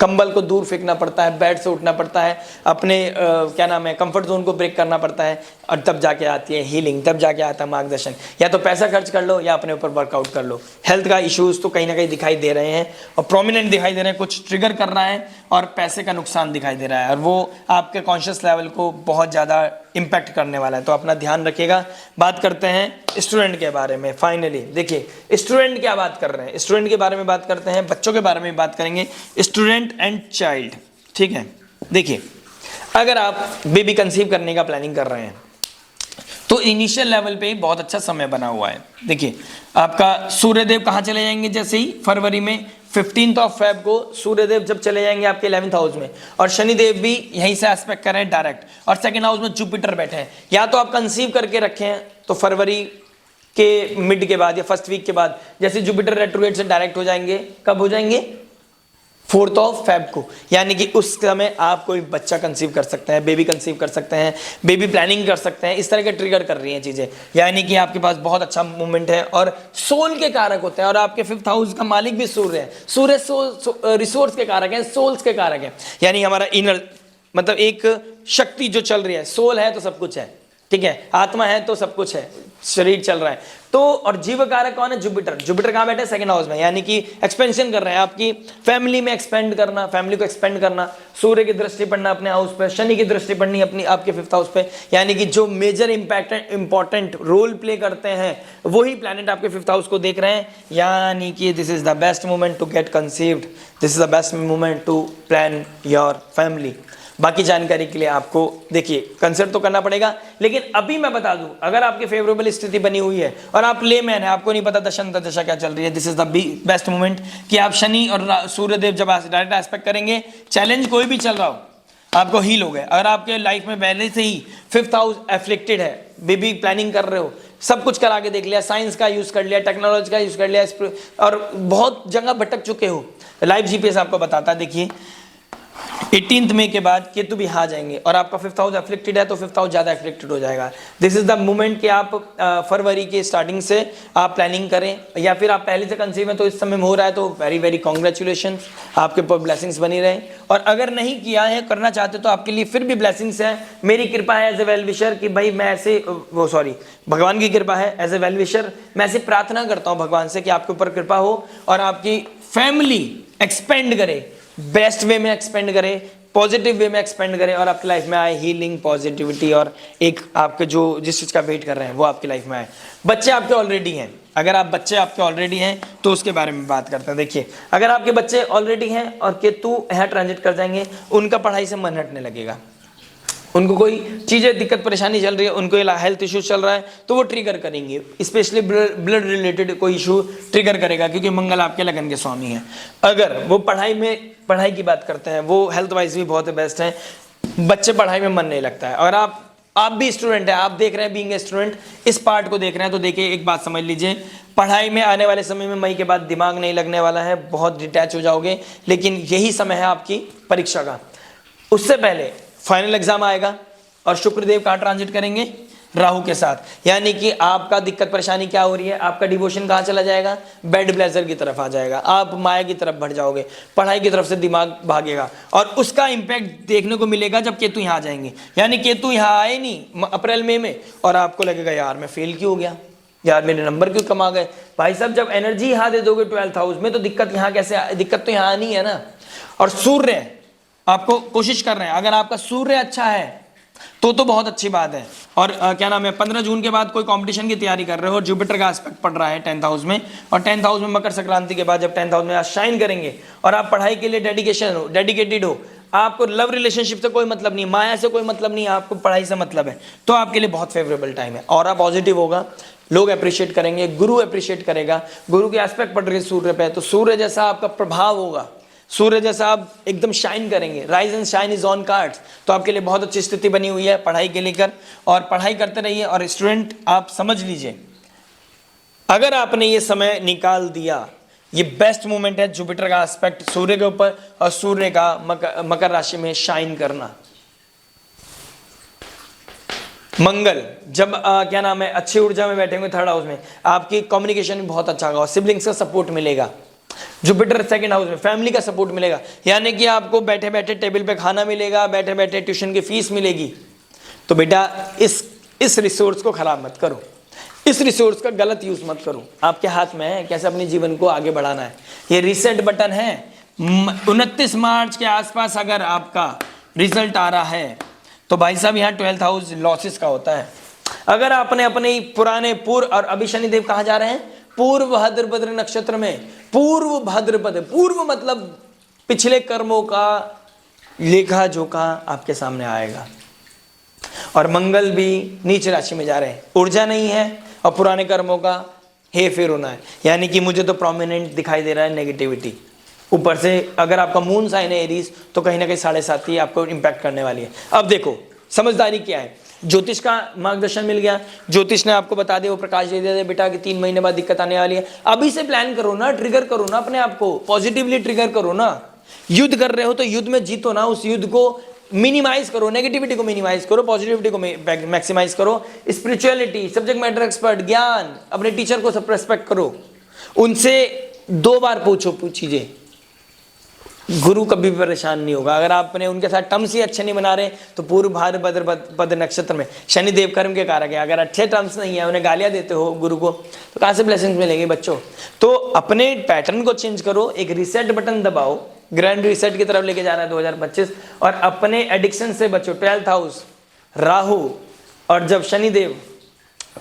कंबल को दूर फेंकना पड़ता है, बेड से उठना पड़ता है, अपने क्या नाम है कंफर्ट जोन को ब्रेक करना पड़ता है, और तब जाके आती है हीलिंग, तब जाके आता है मार्गदर्शन। या तो पैसा खर्च कर लो या अपने ऊपर वर्कआउट कर लो। हेल्थ का इश्यूज तो कहीं ना कहीं दिखाई दे रहे हैं और प्रोमिनेंट दिखाई दे रहे हैं, कुछ ट्रिगर कर रहा है और पैसे का नुकसान दिखाई दे रहा है, और वो आपके कॉन्शियस लेवल को बहुत ज़्यादा इम्पैक्ट करने वाला है, तो अपना ध्यान रखिएगा। बात करते हैं स्टूडेंट के बारे में। फाइनली देखिए स्टूडेंट क्या बात कर रहे हैं, स्टूडेंट के बारे में बात करते हैं, बच्चों के बारे में बात करेंगे, स्टूडेंट एंड चाइल्ड। ठीक है, देखिए अगर आप बेबी कंसीव करने का प्लानिंग कर रहे हैं तो इनिशियल लेवल पे ही बहुत अच्छा समय बना हुआ है। देखिए आपका सूर्यदेव कहाँ चले जाएंगे, जैसे ही फरवरी में 15 फेब को सूर्यदेव जब चले जाएंगे आपके 11th हाउस में, और शनिदेव भी यहीं से एस्पेक्ट कर रहे हैं डायरेक्ट, और सेकंड हाउस में जुपिटर बैठे हैं। या तो आप कंसीव करके रखे हैं तो फरवरी के मिड के बाद या फर्स्ट वीक के बाद जैसे जुपिटर रेट्रोग्रेड से डायरेक्ट हो जाएंगे, कब हो जाएंगे 4 फेब को, यानी कि उस समय आप कोई बच्चा कंसीव कर सकते हैं, बेबी कंसीव कर सकते हैं, बेबी प्लानिंग कर सकते हैं। इस तरह के ट्रिगर कर रही हैं चीजें, यानी कि आपके पास बहुत अच्छा मूवमेंट है और सोल के कारक होते हैं, और आपके 5th हाउस का मालिक भी सूर्य है। सूर्य रिसोर्स के कारक है, सोल्स के कारक है, यानी हमारा इनर मतलब एक शक्ति जो चल रही है, सोल है तो सब कुछ है, ठीक है, आत्मा है तो सब कुछ है, शरीर चल रहा है तो। और जीव कारक कौन है, जुपिटर। जुपिटर कहाँ बैठे, सेकंड हाउस में, यानी कि एक्सपेंशन कर रहे हैं, आपकी फैमिली में एक्सपेंड करना, फैमिली को एक्सपेंड करना। सूर्य की दृष्टि पड़ना अपने हाउस पे, शनि की दृष्टि पड़नी अपनी आपके 5th हाउस पे, यानी कि जो मेजर इंपॉर्टेंट रोल प्ले करते हैं वही प्लैनेट आपके 5th हाउस को देख रहे हैं, यानी कि this is the best moment to get conceived, this is the best moment to plan your family. बाकी जानकारी के लिए आपको देखिए कंसल्ट तो करना पड़ेगा, लेकिन अभी मैं बता दूं अगर आपकी फेवरेबल स्थिति बनी हुई है और आप लेमैन है, आपको नहीं पता दशा क्या चल रही है, this is the best moment कि आप शनि और सूर्यदेव जब डायरेक्ट एस्पेक्ट करेंगे, चैलेंज कोई भी चल रहा हो आपको हील हो गए। अगर आपके लाइफ में पहले से ही 5th हाउस एफ्लिक्टेड है, बेबी प्लानिंग कर रहे हो, सब कुछ करा के देख लिया, साइंस का यूज कर लिया, टेक्नोलॉजी का यूज कर लिया और बहुत जगह भटक चुके हो, लाइव जीपीएस आपको बताता है। देखिए 18 मई के बाद केतु भी आ जाएंगे और आपका 5th हाउस एफ्लिक्टेड है तो 5th हाउस ज्यादा एफ्लिक्टेड हो जाएगा। दिस इज द मोमेंट कि आप फरवरी के स्टार्टिंग से आप प्लानिंग करें, या फिर आप पहले से कंसीव हैं तो इस समय में हो रहा है तो वेरी वेरी कॉन्ग्रेचुलेशन, आपके ऊपर ब्लेसिंग्स बनी रहे। और अगर नहीं किया है, करना चाहते तो आपके लिए फिर भी ब्लेसिंग्स है, मेरी कृपा है एज ए वेल विशर कि भाई मैं ऐसे भगवान की कृपा है एज ए वेल विशर, मैं ऐसे प्रार्थना करता हूँ भगवान से कि आपके ऊपर कृपा हो और आपकी फैमिली एक्सपेंड करे, बेस्ट वे में एक्सपेंड करे, पॉजिटिव वे में एक्सपेंड करें और आपकी लाइफ में आए हीलिंग, पॉजिटिविटी और एक आपके जो जिस चीज़ का वेट कर रहे हैं वो आपकी लाइफ में आए। बच्चे आपके ऑलरेडी हैं, अगर आप बच्चे आपके ऑलरेडी हैं तो उसके बारे में बात करते हैं। देखिए अगर आपके बच्चे ऑलरेडी हैं और केतु यहाँ ट्रांजिट कर जाएंगे, उनका पढ़ाई से मन हटने लगेगा, उनको कोई चीज़ें दिक्कत परेशानी चल रही है, उनको हेल्थ इशू चल रहा है तो वो ट्रिगर करेंगे, स्पेशली ब्लड रिलेटेड कोई इशू ट्रिगर करेगा क्योंकि मंगल आपके लगन के स्वामी हैं। अगर वो पढ़ाई की बात करते हैं, वो हेल्थ वाइज भी बहुत बेस्ट हैं, बच्चे पढ़ाई में मन नहीं लगता है और आप भी स्टूडेंट हैं, आप देख रहे हैं बीइंग ए स्टूडेंट, इस पार्ट को देख रहे हैं तो देखिए एक बात समझ लीजिए, पढ़ाई में आने वाले समय में मई के बाद दिमाग नहीं लगने वाला है, बहुत डिटैच हो जाओगे, लेकिन यही समय है आपकी परीक्षा का। उससे पहले फाइनल एग्जाम आएगा और शुक्रदेव कहाँ ट्रांजिट करेंगे, राहु के साथ, यानी कि आपका दिक्कत परेशानी क्या हो रही है, आपका डिवोशन कहाँ चला जाएगा, बेड ब्लेजर की तरफ आ जाएगा, आप माया की तरफ बढ़ जाओगे, पढ़ाई की तरफ से दिमाग भागेगा और उसका इंपैक्ट देखने को मिलेगा जब केतु यहाँ आ जाएंगे। यानी केतु यहाँ आए नहीं अप्रैल मई में और आपको लगेगा यार मैं फेल क्यों हो गया, यार मेरे नंबर क्यों कम आ गए। भाई साहब जब एनर्जी यहाँ दे दोगे 12th हाउस में तो दिक्कत यहाँ कैसे, दिक्कत तो यहाँ नहीं है ना। और सूर्य आपको कोशिश कर रहे हैं, अगर आपका सूर्य अच्छा है तो बहुत अच्छी बात है। और क्या नाम है 15 जून के बाद कोई कंपटीशन की तैयारी कर रहे हो और जुपिटर का एस्पेक्ट पड़ रहा है 10th हाउस में, और 10th हाउस में मकर संक्रांति के बाद जब 10th हाउस में आप शाइन करेंगे और आप पढ़ाई के लिए डेडिकेटेड हो, आपको लव रिलेशनशिप से कोई मतलब नहीं, माया से कोई मतलब नहीं, आपको पढ़ाई से मतलब है, तो आपके लिए बहुत फेवरेबल टाइम है। और पॉजिटिव होगा, लोग अप्रिशिएट करेंगे, गुरु अप्रिशिएट करेगा, गुरु के एस्पेक्ट पड़ रही है सूर्य पे, तो सूर्य जैसा आपका प्रभाव होगा, सूर्य जैसा आप एकदम शाइन करेंगे, rise and shine is on cards. तो आपके लिए बहुत अच्छी स्थिति बनी हुई है पढ़ाई के लेकर, और पढ़ाई करते रहिए। और स्टूडेंट आप समझ लीजिए, अगर आपने ये समय निकाल दिया, ये बेस्ट मोमेंट है जुपिटर का एस्पेक्ट सूर्य के ऊपर और सूर्य का मकर राशि में शाइन करना। मंगल जब क्या नाम है अच्छी ऊर्जा में बैठे होंगे 3rd हाउस में, आपकी कम्युनिकेशन भी बहुत अच्छा होगा, सिबलिंग्स का सपोर्ट मिलेगा, जुपिटर सेकंड हाउस में फैमिली का सपोर्ट मिलेगा, यानी कि आपको बैठे बैठे टेबल पे खाना मिलेगा, बैठे बैठे ट्यूशन की फीस मिलेगी। तो बेटा इस रिसोर्स को खराब मत करो, इस रिसोर्स का गलत यूज मत करो। आपके हाथ में है कैसे अपने जीवन को आगे बढ़ाना है। ये रीसेट बटन है। 29 मार्च के आसपास अगर आपका रिजल्ट आ रहा है तो भाई साहब यहाँ 12th हाउस लॉसेस का होता है। अगर आपने अपने पुराने पूर्व, और अभी शनिदेव कहाँ जा रहे हैं, पूर्व भाद्रपद नक्षत्र में। पूर्व भाद्रपद, पूर्व मतलब पिछले कर्मों का लेखा जोखा आपके सामने आएगा। और मंगल भी नीच राशि में जा रहे हैं, ऊर्जा नहीं है और पुराने कर्मों का हे फेर होना है। यानी कि मुझे तो प्रोमिनेंट दिखाई दे रहा है नेगेटिविटी। ऊपर से अगर आपका मून साइन है एरीज तो कहीं ना कहीं 7.5 ही आपको इम्पैक्ट करने वाली है। अब देखो समझदारी क्या है, ज्योतिष का मार्गदर्शन मिल गया, ज्योतिष ने आपको बता दिया, वो प्रकाश दे दिया बेटा कि 3 महीने बाद दिक्कत आने वाली है। अभी से प्लान करो ना, ट्रिगर करो ना अपने आप को, पॉजिटिवली ट्रिगर करो ना। युद्ध कर रहे हो तो युद्ध में जीतो ना, उस युद्ध को मिनिमाइज करो, नेगेटिविटी को मिनिमाइज करो, पॉजिटिविटी को मैक्सिमाइज करो। स्पिरिचुअलिटी, सब्जेक्ट मैटर एक्सपर्ट, ज्ञान, अपने टीचर को सब रेस्पेक्ट करो, उनसे 2 बार पूछो चीजें। गुरु कभी भी परेशान नहीं होगा। अगर आपने उनके साथ टर्म्स ही अच्छे नहीं बना रहे तो पूर्व भाद्रपद नक्षत्र में शनिदेव कर्म के कारक है, अगर अच्छे टर्म्स नहीं है, उन्हें गालियां देते हो गुरु को, तो कहां से ब्लेसिंग्स मिलेंगे बच्चों। तो अपने पैटर्न को चेंज करो, एक रीसेट बटन दबाओ, ग्रैंड रीसेट की तरफ लेके जा रहा है 2025, और अपने एडिक्शन से बचो। 12th हाउस राहु, और जब शनिदेव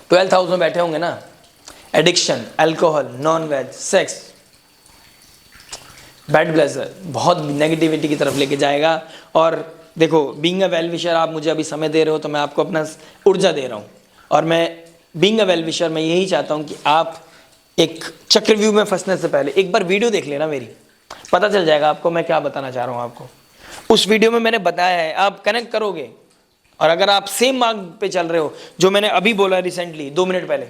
12th हाउस में बैठे होंगे ना, addiction, alcohol, non veg, sex, bad pleasure बहुत नेगेटिविटी की तरफ लेके जाएगा। और देखो बीइंग अ वेल विशर, आप मुझे अभी समय दे रहे हो तो मैं आपको अपना ऊर्जा दे रहा हूँ, और मैं बीइंग अ वेल विशर मैं यही चाहता हूँ कि आप एक चक्रव्यूह में फंसने से पहले एक बार वीडियो देख लेना मेरी, पता चल जाएगा आपको मैं क्या बताना चाह रहा हूँ आपको। उस वीडियो में मैंने बताया है, आप कनेक्ट करोगे। और अगर आप सेम मार्ग पे चल रहे हो जो मैंने अभी बोला रिसेंटली 2 मिनट पहले,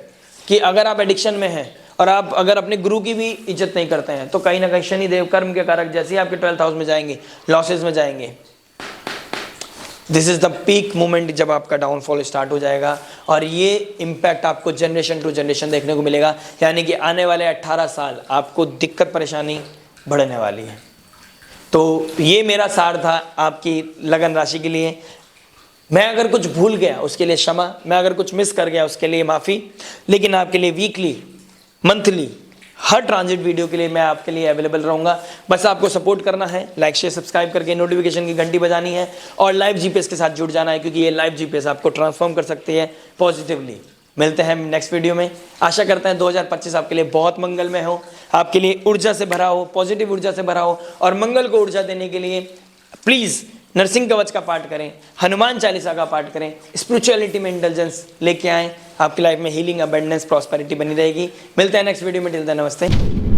कि अगर आप एडिक्शन में हैं और आप अगर अपने गुरु की भी इज्जत नहीं करते हैं, तो कहीं ना कहीं शनिदेव कर्म के कारक जैसे ही आपके 12th हाउस में जाएंगे, लॉसेस में जाएंगे। This is the peak moment जब आपका डाउनफॉल स्टार्ट हो जाएगा, और ये इम्पैक्ट आपको जनरेशन टू जनरेशन देखने को मिलेगा। यानी कि आने वाले 18 साल आपको दिक्कत परेशानी बढ़ने वाली है। तो ये मेरा सार था आपकी लगन राशि के लिए। मैं अगर कुछ भूल गया उसके लिए क्षमा, मैं अगर कुछ मिस कर गया उसके लिए माफ़ी, लेकिन आपके लिए वीकली, मंथली, हर ट्रांजिट वीडियो के लिए मैं आपके लिए अवेलेबल रहूंगा। बस आपको सपोर्ट करना है, लाइक शेयर सब्सक्राइब करके नोटिफिकेशन की घंटी बजानी है, और लाइव जीपीएस के साथ जुड़ जाना है, क्योंकि ये लाइव जीपीएस आपको ट्रांसफॉर्म कर सकती है पॉजिटिवली। मिलते हैं नेक्स्ट वीडियो में। आशा करते हैं 2025 आपके लिए बहुत मंगलमय हो, आपके लिए ऊर्जा से भरा हो, पॉजिटिव ऊर्जा से भरा हो। और मंगल को ऊर्जा देने के लिए प्लीज़ नरसिंह कवच का पाठ करें, हनुमान चालीसा का पाठ करें, स्पिरिचुअलिटी में इंटेलिजेंस लेके आएँ। आपकी लाइफ में हीलिंग, अबंडेंस, प्रॉस्पेरिटी बनी रहेगी। मिलते हैं नेक्स्ट वीडियो में। टिल देन नमस्ते।